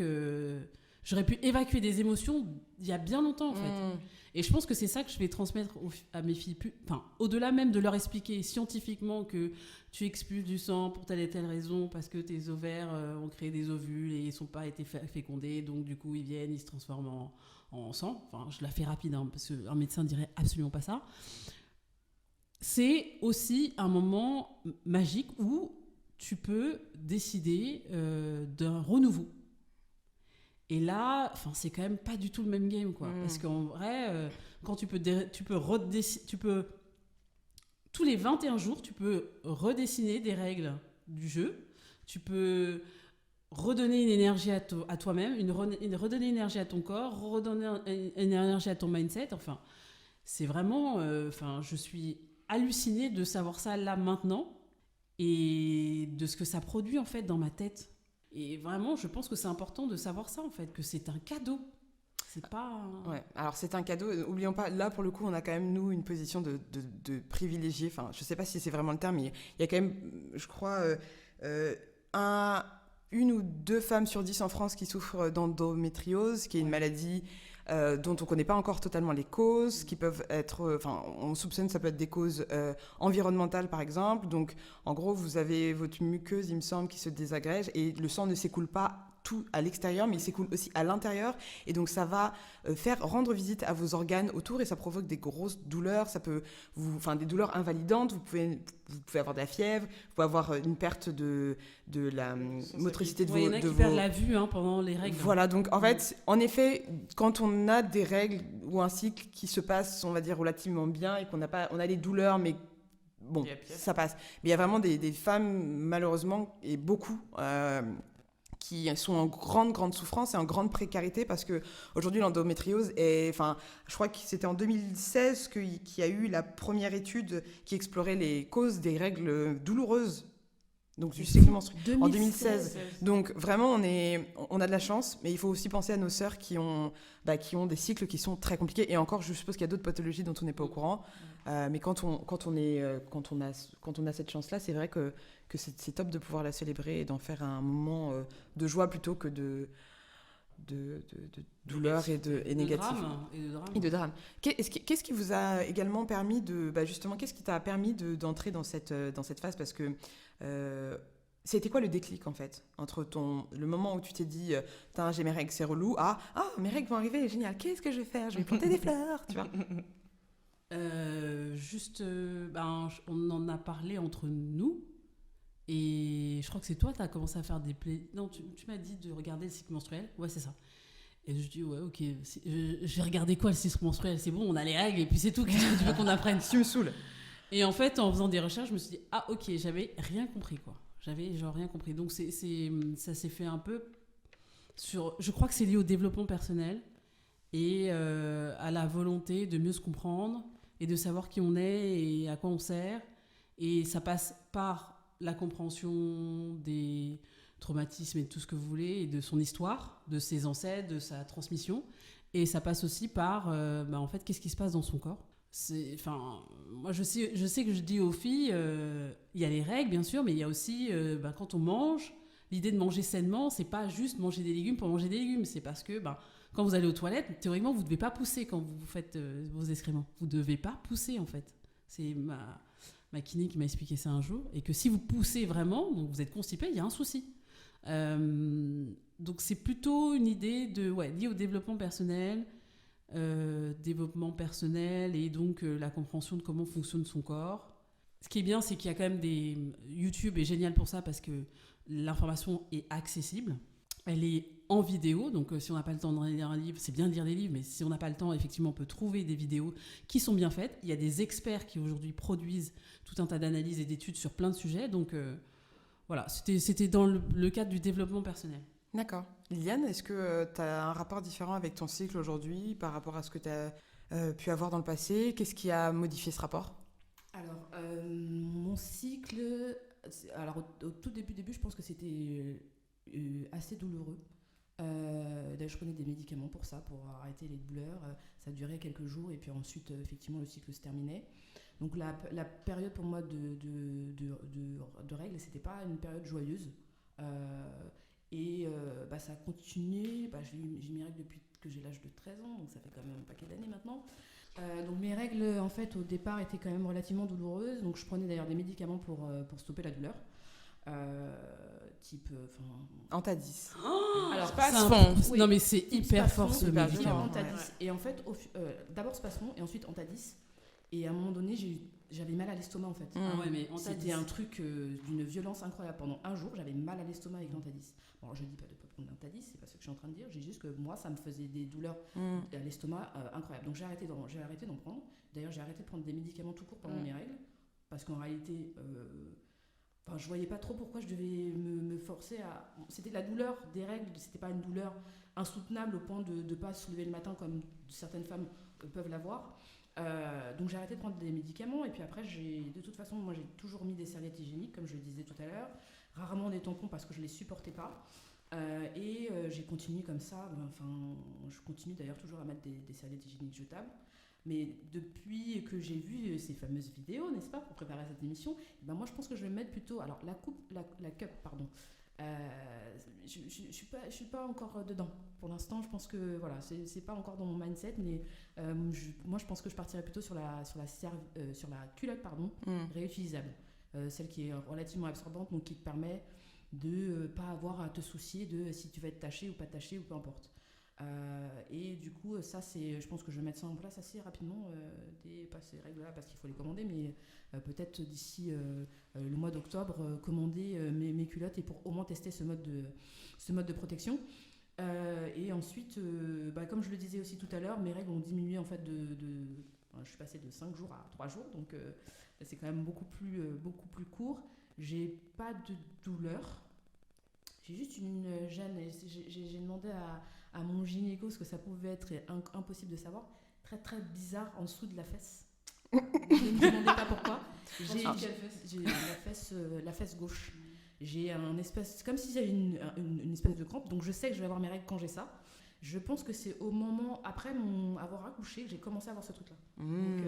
J'aurais pu évacuer des émotions il y a bien longtemps, en fait. Et je pense que c'est ça que je vais transmettre à mes filles. Enfin, au-delà même de leur expliquer scientifiquement que tu expulses du sang pour telle et telle raison, parce que tes ovaires ont créé des ovules et ils n'ont pas été fécondés, donc du coup, ils se transforment en sang. Enfin, je la fais rapide, hein, parce qu'un médecin ne dirait absolument pas ça. C'est aussi un moment magique où tu peux décider d'un renouveau. Et là, c'est quand même pas du tout le même game, quoi. Parce qu'en vrai, quand tu peux tous les 21 jours, tu peux redessiner des règles du jeu. Tu peux redonner une énergie à toi-même, redonner une énergie à ton corps, redonner une énergie à ton mindset. Enfin, c'est vraiment... je suis hallucinée de savoir ça là, maintenant, et de ce que ça produit, en fait, dans ma tête. Et vraiment, je pense que c'est important de savoir ça, en fait, que c'est un cadeau. C'est pas... Ouais, alors c'est un cadeau. N'oublions pas, là, pour le coup, on a quand même, nous, une position de privilégié. Enfin, je sais pas si c'est vraiment le terme, mais il y a quand même, je crois, 1 ou 2 femmes sur 10 en France qui souffrent d'endométriose, qui est une maladie dont on ne connaît pas encore totalement les causes, qui peuvent être... on soupçonne que ça peut être des causes environnementales, par exemple. Donc, en gros, vous avez votre muqueuse, il me semble, qui se désagrège et le sang ne s'écoule pas tout à l'extérieur, mais il s'écoule aussi à l'intérieur. Et donc, ça va rendre visite à vos organes autour et ça provoque des grosses douleurs. Ça peut des douleurs invalidantes. Vous pouvez avoir de la fièvre, vous pouvez avoir une perte de la motricité de vos... Il y en a qui perdent la vue pendant les règles. Voilà, donc en fait, en effet, quand on a des règles ou un cycle qui se passe, on va dire, relativement bien et on a des douleurs, mais bon, ça passe. Mais il y a vraiment des femmes, malheureusement, et beaucoup... qui sont en grande souffrance et en grande précarité parce que aujourd'hui l'endométriose est, enfin, je crois que c'était en 2016 qu'il y a eu la première étude qui explorait les causes des règles douloureuses. Donc du cycle menstruel en 2016. Donc vraiment on a de la chance, mais il faut aussi penser à nos sœurs qui ont des cycles qui sont très compliqués. Et encore, je suppose qu'il y a d'autres pathologies dont on n'est pas au courant. Mais quand on a cette chance-là, c'est vrai que c'est top de pouvoir la célébrer et d'en faire un moment de joie plutôt que de douleur et négatif. Et de drame. Qu'est-ce qui vous a également permis justement, qu'est-ce qui t'a permis d'entrer dans cette phase? Parce que c'était quoi le déclic en fait entre le moment où tu t'es dit j'ai mes règles, c'est relou, mes règles vont arriver, génial, qu'est-ce que je vais faire? Je vais planter des fleurs, tu vois. On en a parlé entre nous. Et je crois que c'est toi, tu as commencé à faire des Non, tu m'as dit de regarder le cycle menstruel. Ouais, c'est ça. Et je dis, ouais, ok. Je vais regarder quoi, le cycle menstruel? C'est bon, on a les règles et puis c'est tout. Qu'est-ce que tu veux qu'on apprenne? Tu me saoules. Et en fait, en faisant des recherches, je me suis dit, ok, j'avais rien compris, quoi. J'avais rien compris. Donc, ça s'est fait un peu sur... Je crois que c'est lié au développement personnel et à la volonté de mieux se comprendre et de savoir qui on est et à quoi on sert. Et ça passe par la compréhension des traumatismes et de tout ce que vous voulez, et de son histoire, de ses ancêtres, de sa transmission. Et ça passe aussi par, en fait, qu'est-ce qui se passe dans son corps. Moi, je sais que je dis aux filles, il y a les règles, bien sûr, mais il y a aussi, quand on mange, l'idée de manger sainement, c'est pas juste manger des légumes pour manger des légumes. C'est parce que, quand vous allez aux toilettes, théoriquement, vous ne devez pas pousser quand vous faites vos excréments. Vous ne devez pas pousser, en fait. C'est ma kiné qui m'a expliqué ça un jour, et que si vous poussez vraiment, donc vous êtes constipé, il y a un souci. Donc c'est plutôt une idée liée au développement personnel et donc la compréhension de comment fonctionne son corps. Ce qui est bien, c'est qu'il y a quand même YouTube est génial pour ça parce que l'information est accessible. Elle est en vidéo, donc si on n'a pas le temps de lire un livre, c'est bien de lire des livres, mais si on n'a pas le temps, effectivement, on peut trouver des vidéos qui sont bien faites. Il y a des experts qui aujourd'hui produisent tout un tas d'analyses et d'études sur plein de sujets. Donc voilà, c'était dans le cadre du développement personnel. D'accord. Liliane, est-ce que tu as un rapport différent avec ton cycle aujourd'hui par rapport à ce que tu as pu avoir dans le passé? Qu'est-ce qui a modifié ce rapport? Alors, mon cycle... Alors, au tout début, je pense que c'était assez douloureux. D'ailleurs, je prenais des médicaments pour ça, pour arrêter les douleurs. Ça durait quelques jours et puis ensuite, effectivement, le cycle se terminait. Donc la période pour moi de règles, c'était pas une période joyeuse. Ça a continué. J'ai mes règles depuis que j'ai l'âge de 13 ans, donc ça fait quand même un paquet d'années maintenant. Donc mes règles, en fait, au départ, étaient quand même relativement douloureuses. Donc je prenais d'ailleurs des médicaments pour stopper la douleur. Type Antadis. Alors Spasfon. Oui. Non mais c'est hyper fort ce médicament. Antadis. Ouais. Et en fait, d'abord Spasfon et ensuite Antadis. Et à un moment donné, j'avais mal à l'estomac en fait. Ah ouais, mais c'était un truc d'une violence incroyable. Pendant un jour, j'avais mal à l'estomac avec l'Antadis. Bon, je dis pas de pas prendre l'Antadis, c'est pas ce que je suis en train de dire. J'ai juste que moi, ça me faisait des douleurs à l'estomac incroyables. Donc j'ai arrêté d'en prendre. D'ailleurs, j'ai arrêté de prendre des médicaments tout court pendant mes règles, parce qu'en réalité, je voyais pas trop pourquoi je devais me forcer à. C'était la douleur des règles, c'était pas une douleur insoutenable au point de ne pas se lever le matin comme certaines femmes peuvent l'avoir. Donc j'ai arrêté de prendre des médicaments et puis après de toute façon moi j'ai toujours mis des serviettes hygiéniques comme je le disais tout à l'heure, rarement des tampons parce que je les supportais pas j'ai continué comme ça. Je continue d'ailleurs toujours à mettre des serviettes hygiéniques jetables, mais depuis que j'ai vu ces fameuses vidéos, n'est-ce pas, pour préparer cette émission, moi je pense que je vais mettre plutôt alors la cup pardon. Je suis pas encore dedans pour l'instant. Je pense que voilà, c'est pas encore dans mon mindset, mais moi je pense que je partirais plutôt sur la culotte réutilisable, celle qui est relativement absorbante, donc qui te permet de pas avoir à te soucier de si tu vas être taché ou pas taché ou peu importe. Et du coup ça je pense que je vais mettre ça en place assez rapidement, pas ces règles là parce qu'il faut les commander, mais peut-être d'ici le mois d'octobre commander mes culottes et pour au moins tester ce mode de protection. Et ensuite comme je le disais aussi tout à l'heure, mes règles ont diminué en fait je suis passée de 5 jours à 3 jours, donc c'est quand même beaucoup plus court. J'ai pas de douleur. j'ai juste une gêne. Et j'ai demandé à mon gynéco ce que ça pouvait être, et impossible de savoir. Très très bizarre en dessous de la fesse. Ne me demandez pas pourquoi. J'ai la fesse gauche. J'ai un espèce, comme si j'avais une espèce de crampe. Donc je sais que je vais avoir mes règles quand j'ai ça. Je pense que c'est au moment après avoir accouché que j'ai commencé à avoir ce truc-là. Donc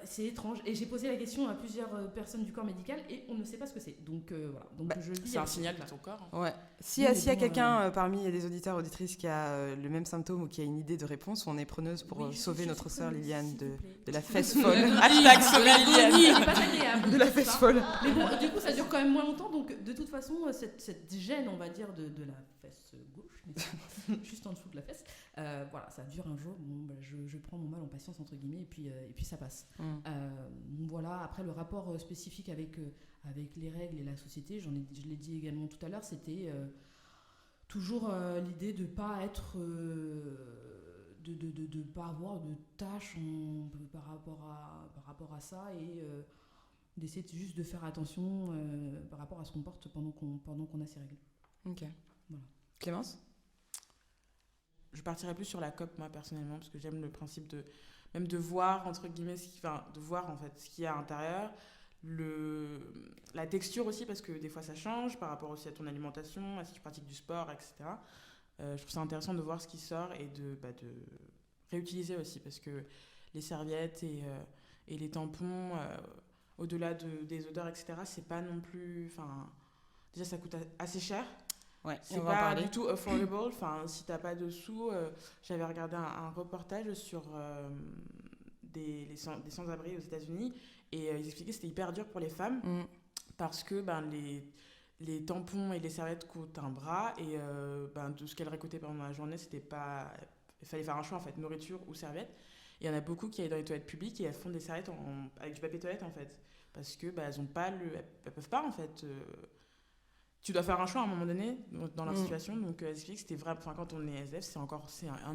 c'est étrange. Et j'ai posé la question à plusieurs personnes du corps médical et on ne sait pas ce que c'est. Donc voilà. Donc je vis C'est un avec ce signal de truc-là. ton corps. Ouais. S'il Oui, y mais a bon, quelqu'un parmi les auditeurs auditrices qui a le même symptôme ou qui a une idée de réponse, on est preneuse pour Oui, je sauver suis notre sœur preneuse, Liliane s'il vous plaît. de la fesse De folle. l'agonie, Hashtag de sauver l'agonie. Liliane. C'est pas agréable. De la fesse folle. Mais bon, du coup, ça dure quand même moins longtemps. Donc, de toute façon, cette gêne, on va dire, de la fesse gauche, juste en dessous de la fesse, voilà, ça dure un jour. Bon, bah, je prends mon mal en patience, entre guillemets, et puis ça passe. Donc voilà, après, le rapport spécifique avec les règles et la société, je l'ai dit également tout à l'heure, c'était toujours l'idée de ne pas être... de pas avoir de tâches par rapport à ça et d'essayer juste de faire attention par rapport à ce qu'on porte pendant qu'on a ces règles. Ok. Voilà. Clémence? Je partirais plus sur la COP, moi, personnellement, parce que j'aime le principe même de voir, entre guillemets, de voir, en fait, ce qu'il y a à l'intérieur, la texture aussi, parce que des fois, ça change par rapport aussi à ton alimentation, à si tu pratiques du sport, etc. Je trouve ça intéressant de voir ce qui sort et de réutiliser aussi, parce que les serviettes et les tampons, au-delà des odeurs, etc., c'est pas non plus... Enfin, déjà, ça coûte assez cher. Ouais, C'est on va en pas parler. du tout affordable. Enfin, si t'as pas de sous, j'avais regardé un reportage sur des sans-abri aux États-Unis et ils expliquaient que c'était hyper dur pour les femmes parce que les tampons et les serviettes coûtent un bras et de ce qu'elles récoltaient pendant la journée, c'était pas... Il fallait faire un choix en fait, nourriture ou serviette. Et il y en a beaucoup qui allaient dans les toilettes publiques et elles font des serviettes avec du papier toilette en fait, parce que elles ont pas elles peuvent pas en fait. Tu dois faire un choix à un moment donné dans leur situation, donc elles expliquent que c'était vrai. Enfin, quand on est SDF, c'est un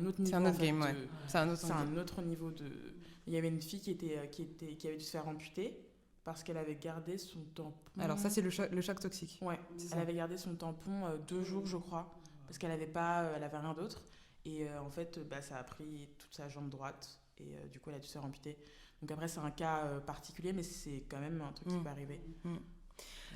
autre niveau. C'est un autre en fait, game, ouais. C'est un autre niveau de. Il y avait une fille qui avait dû se faire amputer parce qu'elle avait gardé son tampon. Alors ça, c'est le choc toxique. Ouais. Elle avait gardé son tampon 2 jours, je crois, parce qu'elle avait rien d'autre. Et en fait, ça a pris toute sa jambe droite et du coup, elle a dû se faire amputer. Donc après, c'est un cas particulier, mais c'est quand même un truc qui peut arriver.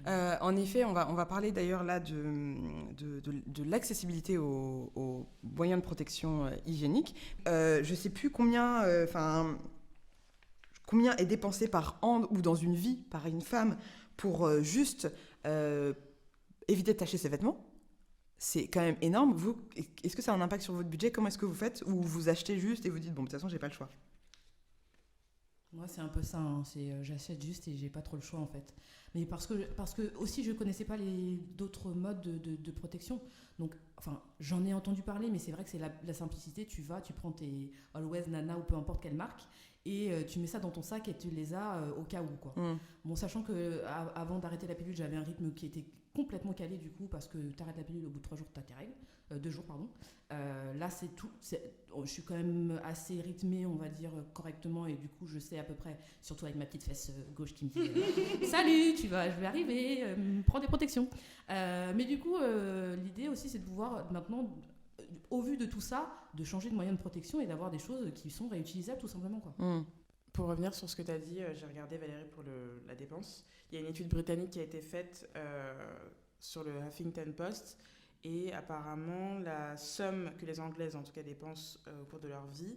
En effet, on va parler d'ailleurs là de l'accessibilité aux moyens de protection hygiénique. Je ne sais plus combien est dépensé par an ou dans une vie par une femme pour juste éviter de tacher ses vêtements. C'est quand même énorme. Vous, est-ce que ça a un impact sur votre budget? Comment est-ce que vous faites? Ou vous achetez juste et vous dites, bon, de toute façon, j'ai pas le choix? Moi, c'est un peu ça. Hein. J'achète juste et j'ai pas trop le choix en fait. Mais parce que aussi, je connaissais pas d'autres modes de protection. Donc, enfin, j'en ai entendu parler, mais c'est vrai que c'est la simplicité. Tu prends tes Always, Nana ou peu importe quelle marque, et tu mets ça dans ton sac et tu les as au cas où, quoi. Bon, sachant que avant d'arrêter la pilule, j'avais un rythme qui était complètement calé du coup, parce que tu arrêtes la pilule au bout de 3 jours, tu as tes règles. 2 jours, pardon. Là, c'est tout. Je suis quand même assez rythmée, on va dire, correctement, et du coup, je sais à peu près, surtout avec ma petite fesse gauche qui me dit salut, je vais arriver, prends des protections. Mais du coup, l'idée aussi, c'est de pouvoir maintenant, au vu de tout ça, de changer de moyen de protection et d'avoir des choses qui sont réutilisables tout simplement, quoi. Pour revenir sur ce que tu as dit, j'ai regardé Valérie pour la dépense. Il y a une étude britannique qui a été faite sur le Huffington Post. Et apparemment, la somme que les Anglaises, en tout cas, dépensent au cours de leur vie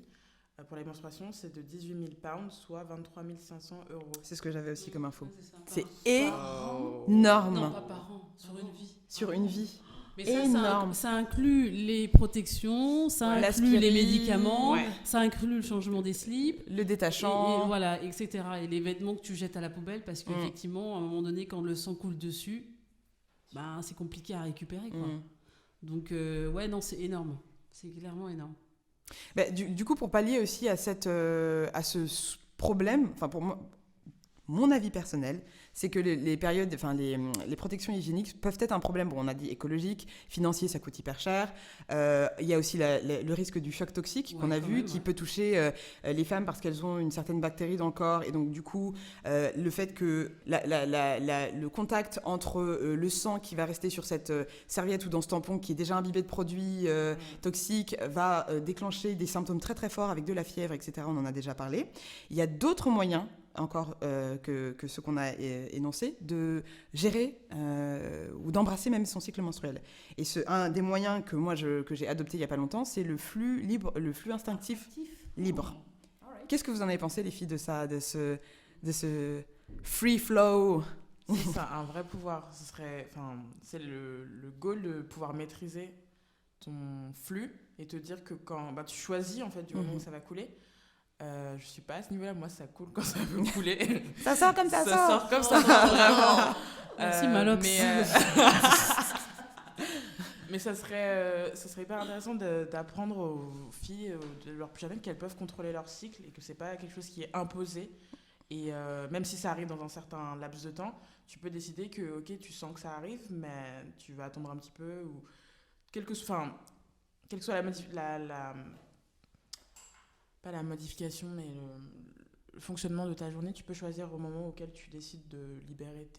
pour la menstruation, c'est de 18 000 pounds, soit 23 500 €. C'est ce que j'avais aussi comme info. C'est énorme. Non, pas par an, sur une vie. Sur une vie. Mais ça, énorme. Ça inclut les protections, ça inclut les médicaments, ça inclut le changement des slips, le détachant, et voilà, etc. Et les vêtements que tu jettes à la poubelle, parce qu'effectivement, à un moment donné, quand le sang coule dessus, c'est compliqué à récupérer, quoi. Donc, non, c'est énorme. C'est clairement énorme. Du coup, pour pallier aussi à ce problème, enfin pour moi, mon avis personnel, c'est que les périodes, enfin les protections hygiéniques peuvent être un problème. Bon, on a dit écologique, financier, ça coûte hyper cher. Il y a aussi le risque du choc toxique qu'on a vu, qui peut toucher les femmes parce qu'elles ont une certaine bactérie dans le corps. Et donc, du coup, le fait que le contact entre le sang qui va rester sur cette serviette ou dans ce tampon qui est déjà imbibé de produits toxiques va déclencher des symptômes très très forts avec de la fièvre, etc. On en a déjà parlé. Il y a d'autres moyens encore que ce qu'on a énoncé, de gérer ou d'embrasser même son cycle menstruel. Et un des moyens que moi que j'ai adopté il n'y a pas longtemps, c'est le flux libre, le flux instinctif libre. Qu'est-ce que vous en avez pensé, les filles, de ça, de ce free flow? C'est ça, un vrai pouvoir. C'est le goal de pouvoir maîtriser ton flux et te dire que quand tu choisis en fait du moment où ça va couler. Je suis pas à ce niveau-là, moi ça coule quand ça veut couler. Ça sort comme ça sort. sort comme ça, vraiment. Merci Malox. Mais ça serait hyper intéressant d'apprendre aux filles de leur plus jeune âge qu'elles peuvent contrôler leur cycle et que c'est pas quelque chose qui est imposé. Et même si ça arrive dans un certain laps de temps, tu peux décider que ok, tu sens que ça arrive, mais tu vas attendre un petit peu ou quelle que soit pas la modification, mais le fonctionnement de ta journée, tu peux choisir au moment auquel tu décides de libérer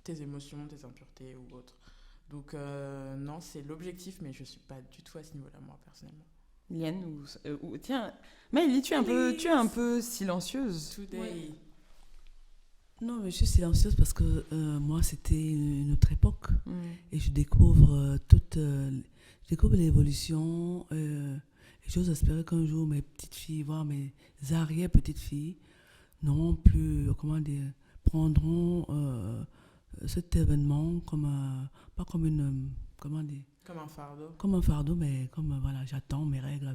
tes émotions, tes impuretés ou autres. Donc non, c'est l'objectif, mais je suis pas du tout à ce niveau-là, moi, personnellement. Liane, tiens, Maëlie, tu es un peu silencieuse. Today. Ouais. Non, mais je suis silencieuse parce que moi, c'était une autre époque. Et je découvre l'évolution. J'ose espérer qu'un jour, mes petites filles, voire mes arrière-petites filles, n'auront plus, prendront cet événement pas comme une, comme un fardeau. Comme un fardeau, mais comme, j'attends mes règles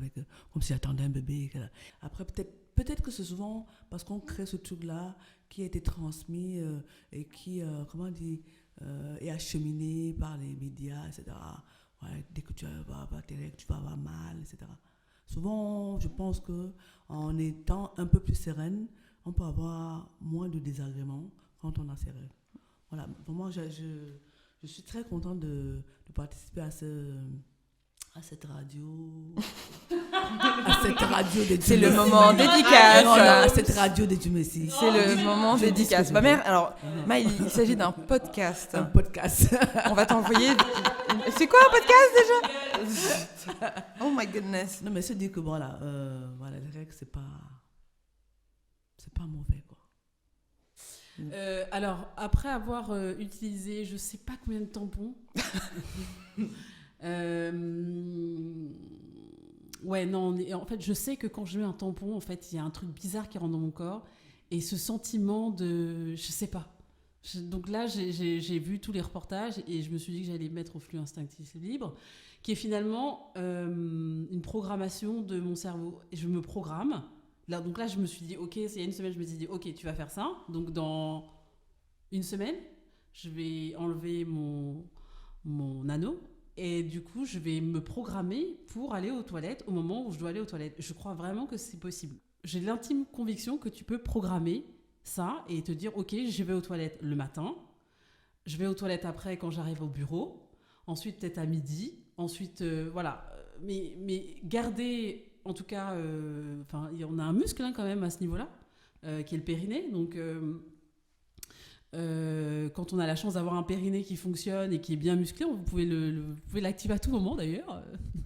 comme si j'attendais un bébé. Après, peut-être que c'est souvent parce qu'on crée ce truc-là qui a été transmis et qui, est acheminé par les médias, etc. Ouais, dès que tu vas avoir tes règles, tu vas avoir mal, etc. Souvent, je pense qu'en étant un peu plus sereine, on peut avoir moins de désagréments quand on a ses règles. Voilà, pour moi, je suis très contente de participer à cette radio. À cette radio des C'est le moment dédicace. À cette radio des Dumessis. C'est le moment dédicace. Ma mère, alors, Maëlie, il s'agit d'un podcast. Un podcast. On va t'envoyer. C'est quoi un podcast déjà? Oh my goodness. Non, mais se dire que les règles, c'est pas mauvais, quoi. Alors, après avoir utilisé je sais pas combien de tampons, ouais, non, en fait, je sais que quand je mets un tampon, en fait, il y a un truc bizarre qui rentre dans mon corps et ce sentiment de, je sais pas. Donc là, j'ai vu tous les reportages et je me suis dit que j'allais mettre au flux instinctif libre, qui est finalement une programmation de mon cerveau. Et je me programme. Donc là, je me suis dit, ok, il y a une semaine, je me suis dit, ok, tu vas faire ça. Donc dans une semaine, je vais enlever mon anneau. Et du coup, je vais me programmer pour aller aux toilettes au moment où je dois aller aux toilettes. Je crois vraiment que c'est possible. J'ai l'intime conviction que tu peux programmer ça et te dire, ok, je vais aux toilettes le matin. Je vais aux toilettes après quand j'arrive au bureau. Ensuite, peut-être à midi. Ensuite, voilà. Mais garder, en tout cas, on a un muscle quand même à ce niveau-là, qui est le périnée. Donc, quand on a la chance d'avoir un périnée qui fonctionne et qui est bien musclé, vous pouvez l'activer à tout moment d'ailleurs.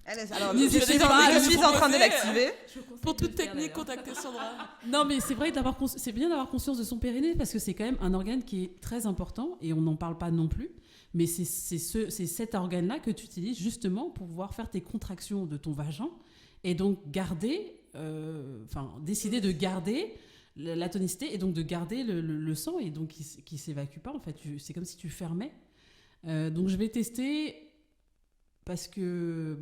Alors, je suis en train de l'activer. Pour toute technique, contactez Sandra. Non, mais c'est vrai c'est bien d'avoir conscience de son périnée parce que c'est quand même un organe qui est très important et on n'en parle pas non plus. Mais c'est cet organe-là que tu utilises justement pour pouvoir faire tes contractions de ton vagin et donc décider de garder la tonicité et donc de garder le sang et donc qui s'évacue pas en fait. C'est comme si tu fermais. Donc je vais tester parce que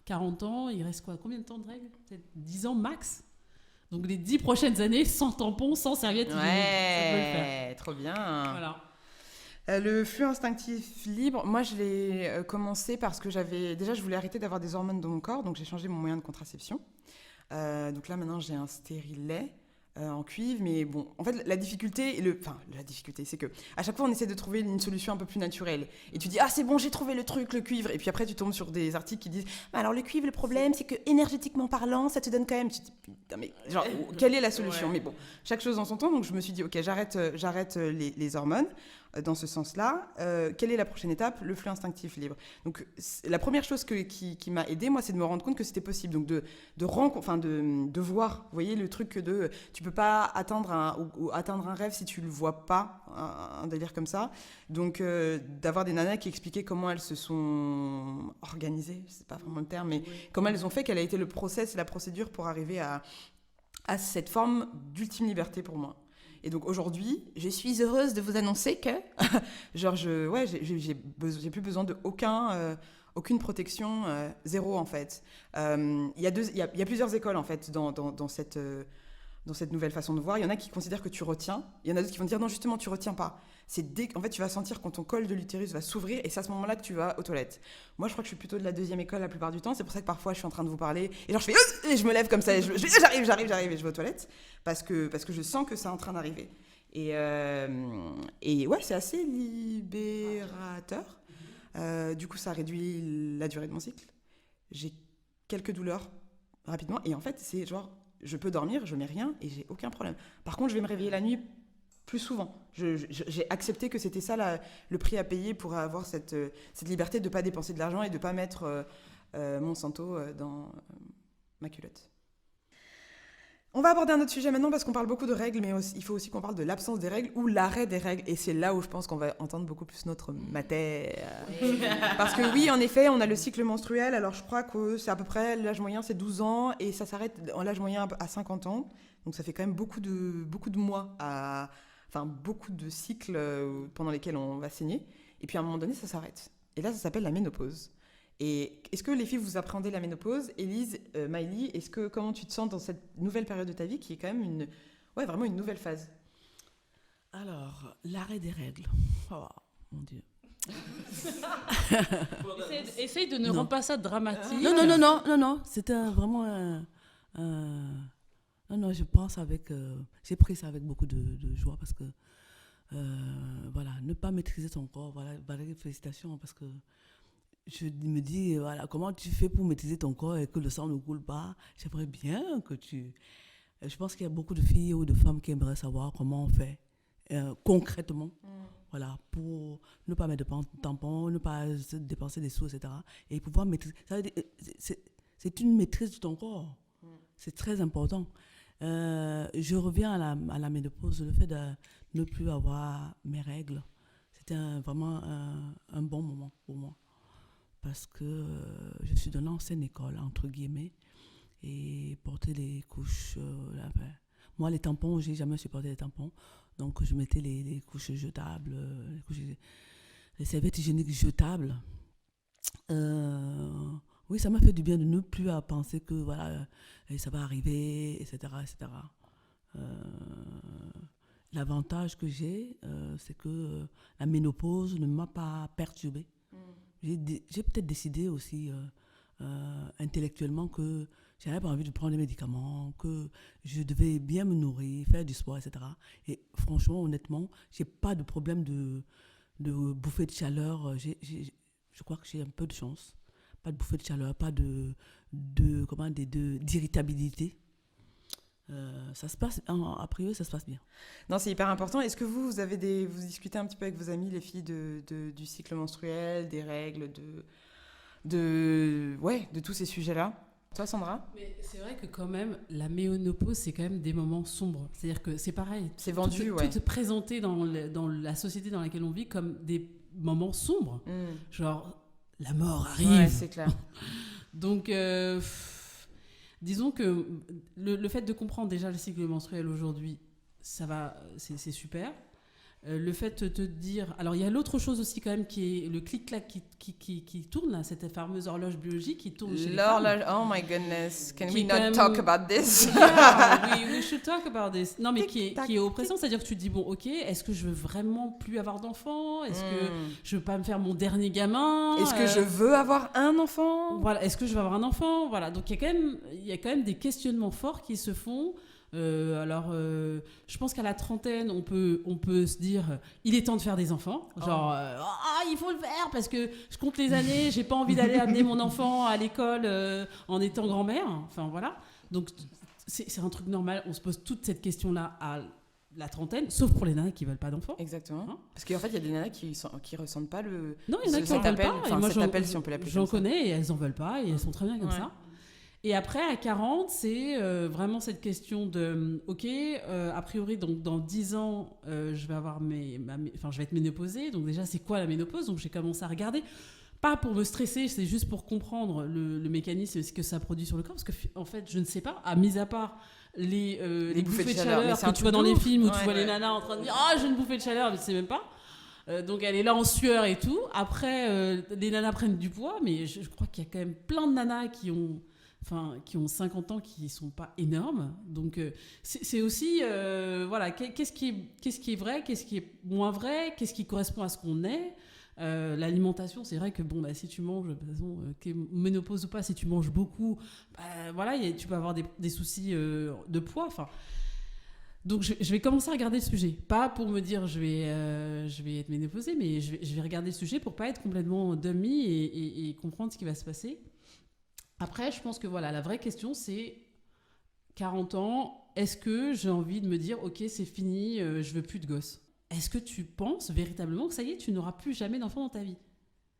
40 ans, il reste quoi? Combien de temps de règles? Peut-être 10 ans max. Donc les 10 prochaines années, sans tampon, sans serviette hygiénique. Ouais, trop bien. Voilà. Le flux instinctif libre, moi je l'ai commencé parce que je voulais arrêter d'avoir des hormones dans mon corps, donc j'ai changé mon moyen de contraception. Donc là maintenant j'ai un stérilet. en cuivre, mais bon, en fait, la difficulté, c'est que à chaque fois, on essaie de trouver une solution un peu plus naturelle. Et tu dis, ah, c'est bon, j'ai trouvé le truc, le cuivre. Et puis après, tu tombes sur des articles qui disent, bah, alors le cuivre, le problème, c'est que énergétiquement parlant, ça te donne quand même. Tu te dis, putain, mais genre, quelle est la solution? Mais bon, chaque chose en son temps. Donc je me suis dit, ok, j'arrête les hormones. Dans ce sens-là, quelle est la prochaine étape? Le flux instinctif libre. Donc, la première chose qui m'a aidée, moi, c'est de me rendre compte que c'était possible. Donc, de voir, vous voyez, le truc de... Tu peux pas atteindre un rêve si tu le vois pas, un délire comme ça. Donc, d'avoir des nanas qui expliquaient comment elles se sont organisées, c'est pas vraiment le terme, mais comment elles ont fait, quel a été le process, la procédure pour arriver à cette forme d'ultime liberté pour moi. Et donc aujourd'hui, je suis heureuse de vous annoncer que genre j'ai plus besoin de aucune protection, zéro en fait. Il y a plusieurs écoles en fait dans cette nouvelle façon de voir. Il y en a qui considèrent que tu retiens, il y en a d'autres qui vont dire non, justement tu retiens pas. En fait tu vas sentir quand ton col de l'utérus va s'ouvrir et c'est à ce moment-là que tu vas aux toilettes. Moi je crois que je suis plutôt de la deuxième école la plupart du temps, c'est pour ça que parfois je suis en train de vous parler et genre je fais et je me lève comme ça et j'arrive et je vais aux toilettes parce que je sens que c'est en train d'arriver. Et ouais, c'est assez libérateur. Du coup ça réduit la durée de mon cycle. J'ai quelques douleurs rapidement et en fait c'est genre je peux dormir, je mets rien et j'ai aucun problème. Par contre je vais me réveiller la nuit plus souvent. J'ai accepté que c'était ça le prix à payer pour avoir cette liberté de ne pas dépenser de l'argent et de ne pas mettre Monsanto dans ma culotte. On va aborder un autre sujet maintenant parce qu'on parle beaucoup de règles, mais il faut aussi qu'on parle de l'absence des règles ou l'arrêt des règles. Et c'est là où je pense qu'on va entendre beaucoup plus notre matière. Parce que oui, en effet, on a le cycle menstruel. Alors je crois que c'est à peu près, l'âge moyen c'est 12 ans et ça s'arrête en l'âge moyen à 50 ans. Donc ça fait quand même beaucoup de mois, beaucoup de cycles pendant lesquels on va saigner. Et puis à un moment donné, ça s'arrête. Et là, ça s'appelle la ménopause. Et est-ce que les filles, vous appréhendez la ménopause? Élise, Maëlie, comment tu te sens dans cette nouvelle période de ta vie qui est quand même vraiment une nouvelle phase? Alors, l'arrêt des règles. Oh, mon Dieu. Essaye de ne rendre pas ça dramatique. Non. C'était vraiment Non, je pense j'ai pris ça avec beaucoup de joie parce que, ne pas maîtriser ton corps, Valérie, félicitations parce que je me dis, comment tu fais pour maîtriser ton corps et que le sang ne coule pas? J'aimerais bien que je pense qu'il y a beaucoup de filles ou de femmes qui aimeraient savoir comment on fait concrètement, pour ne pas mettre de tampons, ne pas dépenser des sous, etc. Et pouvoir maîtriser. C'est une maîtrise de ton corps. C'est très important. Je reviens à la ménopause, le fait de ne plus avoir mes règles. C'était vraiment un bon moment pour moi. Parce que je suis de l'ancienne école, entre guillemets, et porter les couches... moi, les tampons, j'ai jamais supporté les tampons. Donc, je mettais les couches jetables, les serviettes hygiéniques jetables. Oui, ça m'a fait du bien de ne plus à penser que ça va arriver, etc. L'avantage que j'ai, c'est que la ménopause ne m'a pas perturbée. J'ai peut-être décidé aussi intellectuellement que je n'avais pas envie de prendre des médicaments, que je devais bien me nourrir, faire du sport, etc. Et franchement, honnêtement, je n'ai pas de problème de bouffée de chaleur. Je crois que j'ai un peu de chance. Pas de bouffée de chaleur, pas d'irritabilité. Ça se passe, a priori, ça se passe bien. Non, c'est hyper important. Est-ce que vous discutez un petit peu avec vos amis, les filles, du cycle menstruel, des règles, de tous ces sujets-là? Toi, Sandra? Mais c'est vrai que quand même, la ménopause, c'est quand même des moments sombres. C'est-à-dire que c'est pareil. C'est vendu, tout est présenté dans la société dans laquelle on vit comme des moments sombres. Genre, la mort arrive. Ouais, c'est clair. Donc... disons que le fait de comprendre déjà le cycle menstruel aujourd'hui, ça va, c'est super. Le fait de te dire... Alors, il y a l'autre chose aussi quand même qui est le clic-clac qui tourne, là, cette fameuse horloge biologique qui tourne chez les femmes. L'horloge, oh my goodness, can we not talk about this? Yeah, we should talk about this. Non, mais qui est oppressant, c'est-à-dire que tu te dis, bon, ok, est-ce que je veux vraiment plus avoir d'enfants? Est-ce que je veux pas me faire mon dernier gamin? Est-ce que je veux avoir un enfant? Voilà, est-ce que je veux avoir un enfant? Voilà, donc il y a quand même des questionnements forts qui se font Je pense qu'à la trentaine, on peut se dire, il est temps de faire des enfants. Genre, il faut le faire parce que je compte les années, j'ai pas envie d'aller amener mon enfant à l'école en étant grand-mère. Enfin, voilà. Donc, c'est un truc normal. On se pose toute cette question-là à la trentaine, sauf pour les nanas qui veulent pas d'enfants. Exactement. Parce qu'en fait, il y a des nanas qui ressentent pas le. Non, il y en a qui en veulent pas. Enfin, cet appel, si on peut l'appeler. J'en connais et elles en veulent pas et elles sont très bien comme ça. Et après, à 40, c'est vraiment cette question de, a priori, donc dans 10 ans, je vais avoir je vais être ménopausée. Donc déjà, c'est quoi la ménopause? Donc j'ai commencé à regarder. Pas pour me stresser, c'est juste pour comprendre le mécanisme, ce que ça produit sur le corps. Parce que, en fait, je ne sais pas, mis à part les bouffées de chaleur que tu vois dans les films où tu vois les nanas en train de dire « Ah, j'ai une bouffée de chaleur », mais tu sais même pas. Donc elle est là en sueur et tout. Après, les nanas prennent du poids, mais je crois qu'il y a quand même plein de nanas qui ont 50 ans qui sont pas énormes. Donc c'est aussi qu'est-ce qui est vrai, qu'est-ce qui est moins vrai, qu'est-ce qui correspond à ce qu'on est. L'alimentation, c'est vrai que si tu manges, de toute façon, ménopause ou pas, si tu manges beaucoup, tu peux avoir des soucis de poids. Donc je vais commencer à regarder le sujet, pas pour me dire je vais être ménopausée, mais je vais regarder le sujet pour pas être complètement dummy et comprendre ce qui va se passer. Après, je pense que la vraie question, c'est 40 ans, est-ce que j'ai envie de me dire ok, c'est fini, je veux plus de gosses? Est-ce que tu penses véritablement que ça y est, tu n'auras plus jamais d'enfant dans ta vie?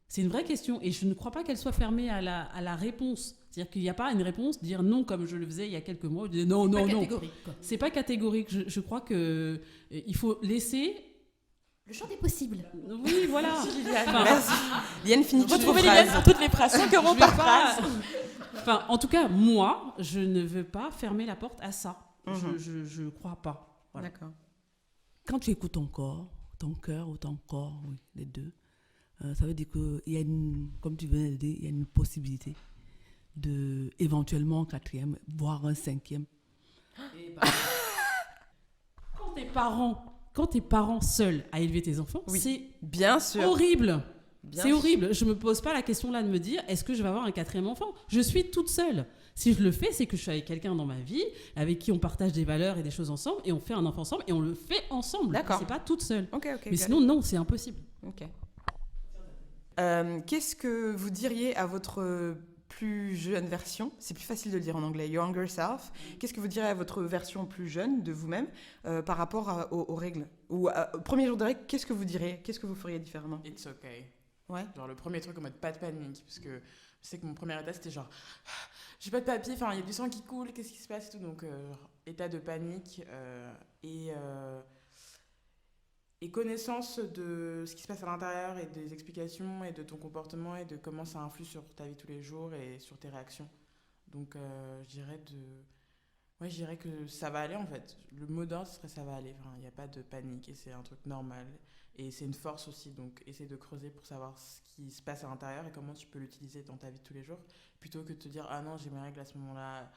C'est une vraie question et je ne crois pas qu'elle soit fermée à la réponse. C'est-à-dire qu'il n'y a pas une réponse, dire non comme je le faisais il y a quelques mois. Je disais non. C'est pas catégorique. Je crois que il faut laisser le champ des possibles. Oui, voilà. Merci. Liane finit retrouvez Liane pour toutes les phrases. 5 € par phrase. En tout cas, moi, je ne veux pas fermer la porte à ça. Je crois pas. Voilà. D'accord. Quand tu écoutes ton corps, ton cœur ou ton corps, oui, les deux, ça veut dire qu'il y a comme tu venais de dire, il y a une possibilité de éventuellement un 4e, voire un 5e. Quand t'es parent seul à élever tes enfants, c'est bien sûr horrible. Bien c'est sûr. horrible. Je me pose pas la question là de me dire est-ce que je vais avoir un 4e enfant? Je suis toute seule. Si je le fais, c'est que je suis avec quelqu'un dans ma vie, avec qui on partage des valeurs et des choses ensemble, et on fait un enfant ensemble, et on le fait ensemble. D'accord. C'est pas toute seule. Ok. Mais sinon, non, c'est impossible. Ok. Qu'est-ce que vous diriez à votre plus jeune version? C'est plus facile de le dire en anglais, younger self. Qu'est-ce que vous diriez à votre version plus jeune de vous-même par rapport aux règles? Ou au premier jour de règles, qu'est-ce que vous diriez? Qu'est-ce que vous feriez différemment? It's okay. Ouais. Genre le premier truc en mode pas de panique, parce que je sais que mon premier état c'était genre j'ai pas de papier, enfin il y a du sang qui coule, qu'est-ce qui se passe et tout, donc état de panique et connaissance de ce qui se passe à l'intérieur et des explications et de ton comportement et de comment ça influe sur ta vie tous les jours et sur tes réactions. Donc je dirais que ça va aller en fait. Le mot d'ordre serait ça va aller, il n'y a pas de panique et c'est un truc normal. Et c'est une force aussi, donc essaie de creuser pour savoir ce qui se passe à l'intérieur et comment tu peux l'utiliser dans ta vie de tous les jours, plutôt que de te dire « Ah non, j'ai mes règles à ce moment-là ».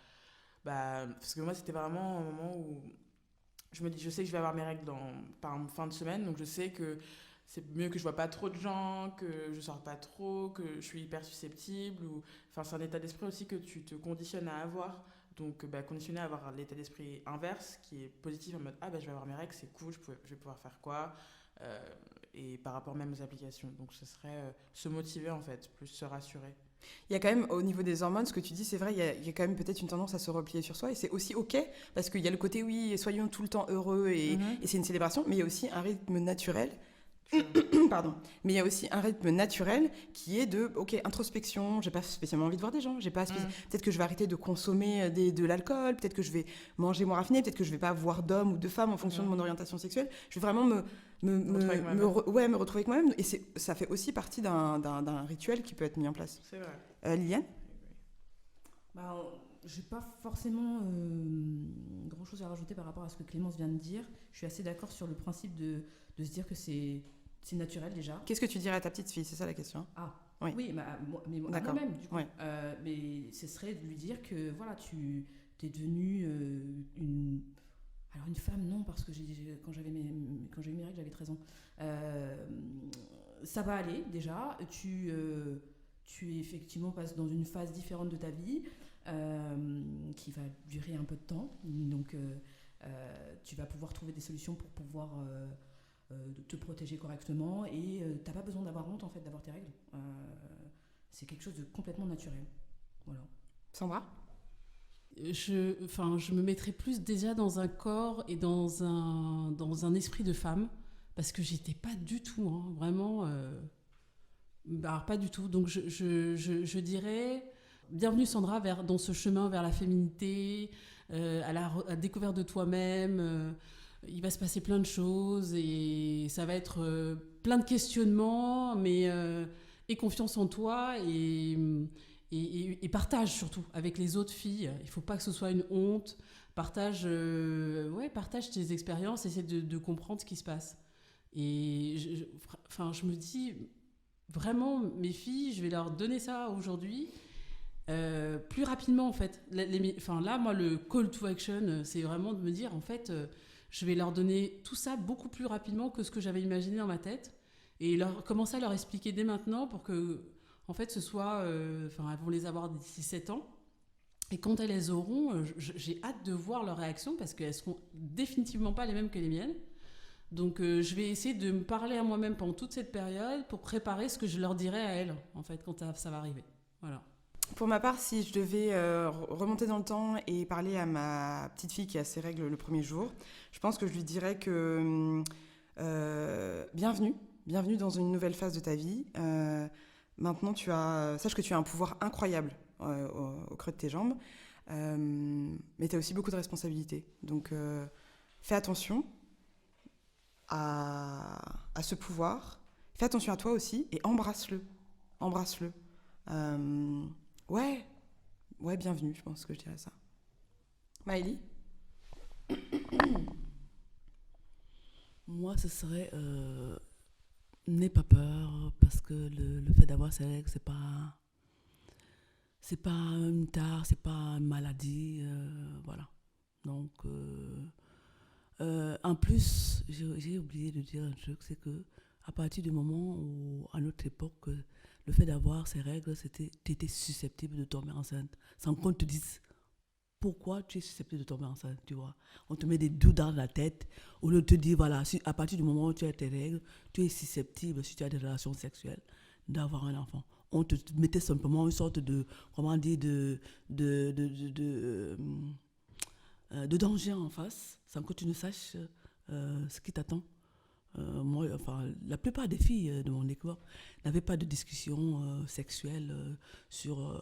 Parce que moi, c'était vraiment un moment où je me dis « Je sais que je vais avoir mes règles par fin de semaine, donc je sais que c'est mieux que je vois pas trop de gens, que je sors pas trop, que je suis hyper susceptible. » c'est un état d'esprit aussi que tu te conditionnes à avoir. Donc, conditionner à avoir l'état d'esprit inverse, qui est positif, en mode « Ah, je vais avoir mes règles, c'est cool, je vais pouvoir faire quoi ?» et par rapport même aux applications. Donc ce serait se motiver en fait, plus se rassurer. Il y a quand même au niveau des hormones, ce que tu dis, c'est vrai, il y a quand même peut-être une tendance à se replier sur soi et c'est aussi ok parce qu'il y a le côté oui, soyons tout le temps heureux et c'est une célébration, mais il y a aussi un rythme naturel. Pardon. Mais il y a aussi un rythme naturel qui est de introspection, j'ai pas spécialement envie de voir des gens, peut-être que je vais arrêter de consommer de l'alcool, peut-être que je vais manger moins raffiné, peut-être que je vais pas voir d'hommes ou de femmes en fonction de mon orientation sexuelle. Je vais vraiment me retrouver avec moi-même et ça fait aussi partie d'un rituel qui peut être mis en place. C'est vrai. Liliane? J'ai pas forcément grand chose à rajouter par rapport à ce que Clémence vient de dire. Je suis assez d'accord sur le principe de se dire que c'est naturel déjà. Qu'est-ce que tu dirais à ta petite fille? C'est ça la question. Oui, moi-même du coup. Ouais. Mais ce serait de lui dire que voilà, tu es devenue une femme, non, parce que quand j'ai eu mes règles, j'avais 13 ans. Ça va aller déjà. Tu effectivement passes dans une phase différente de ta vie qui qui va durer un peu de temps. Donc, tu vas pouvoir trouver des solutions pour pouvoir te protéger correctement et tu n'as pas besoin d'avoir honte en fait d'avoir tes règles. C'est quelque chose de complètement naturel. Voilà. Sandra ? Je me mettrais plus déjà dans un corps et dans un esprit de femme, parce que j'étais pas du tout, hein, vraiment, pas du tout. Donc je dirais, bienvenue Sandra dans ce chemin vers la féminité, à la découverte de toi-même. Il va se passer plein de choses et ça va être plein de questionnements, mais et confiance en toi et partage surtout avec les autres filles. Il ne faut pas que ce soit une honte. Partage tes expériences, essaie de comprendre ce qui se passe. Et je me dis, vraiment, mes filles, je vais leur donner ça aujourd'hui plus rapidement, en fait. Là, moi, le call to action, c'est vraiment de me dire, en fait, je vais leur donner tout ça beaucoup plus rapidement que ce que j'avais imaginé dans ma tête. Et commencer à leur expliquer dès maintenant pour que, en fait, ce soit... elles vont les avoir d'ici 7 ans. Et quand elles les auront, j'ai hâte de voir leurs réactions parce qu'elles seront définitivement pas les mêmes que les miennes. Donc, je vais essayer de me parler à moi-même pendant toute cette période pour préparer ce que je leur dirai à elles, en fait, quand ça va arriver. Voilà. Pour ma part, si je devais remonter dans le temps et parler à ma petite fille qui a ses règles le premier jour, je pense que je lui dirais que bienvenue dans une nouvelle phase de ta vie. Maintenant, sache que tu as un pouvoir incroyable au creux de tes jambes, mais tu as aussi beaucoup de responsabilités. Donc, fais attention à ce pouvoir. Fais attention à toi aussi et embrasse-le. Ouais, bienvenue, je pense que je dirais ça. Maëlie ? Moi, ce serait n'aie pas peur, parce que le fait d'avoir ses règles, c'est pas une tare, c'est pas une maladie, voilà. Donc, en plus, j'ai oublié de dire un truc, c'est que à partir du moment où, à notre époque, le fait d'avoir ces règles, tu étais susceptible de tomber enceinte, sans qu'on te dise pourquoi tu es susceptible de tomber enceinte, tu vois. On te met des doutes dans la tête, au lieu de te dire, voilà, à partir du moment où tu as tes règles, tu es susceptible, si tu as des relations sexuelles, d'avoir un enfant. On te mettait simplement une sorte de, comment dire, de danger en face, sans que tu ne saches ce qui t'attend. Moi, la plupart des filles de mon école n'avaient pas de discussion sexuelle sur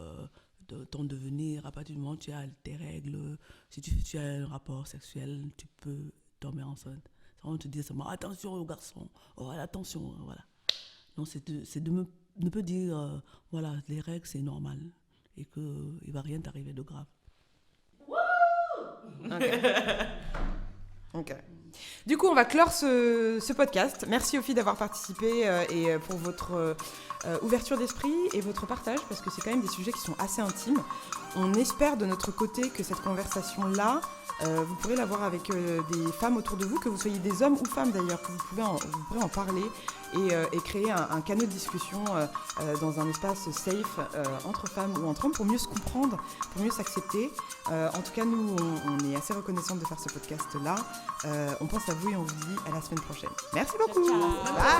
ton devenir. À partir du moment où tu as tes règles, si tu as un rapport sexuel, tu peux tomber enceinte. On te dit seulement attention aux garçons, attention, voilà. Non, c'est de ne pas dire voilà, les règles c'est normal et qu'il ne va rien t'arriver de grave. Ok. Du coup, on va clore ce podcast. Merci aux filles d'avoir participé et pour votre ouverture d'esprit et votre partage, parce que c'est quand même des sujets qui sont assez intimes. On espère de notre côté que cette conversation-là, vous pourrez l'avoir avec des femmes autour de vous, que vous soyez des hommes ou femmes d'ailleurs, que vous pourrez en parler et créer un canal de discussion dans un espace safe entre femmes ou entre hommes pour mieux se comprendre, pour mieux s'accepter. En tout cas, nous, on est assez reconnaissantes de faire ce podcast-là. On pense à vous et on vous dit à la semaine prochaine. Merci beaucoup. Ciao. Bye.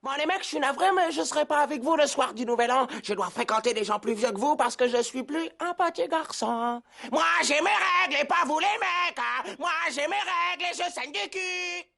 Bon les mecs, je suis navré, mais je serai pas avec vous le soir du Nouvel An. Je dois fréquenter des gens plus vieux que vous parce que je suis plus un petit garçon. Moi j'ai mes règles et pas vous les mecs, hein. Moi j'ai mes règles et je saigne du cul.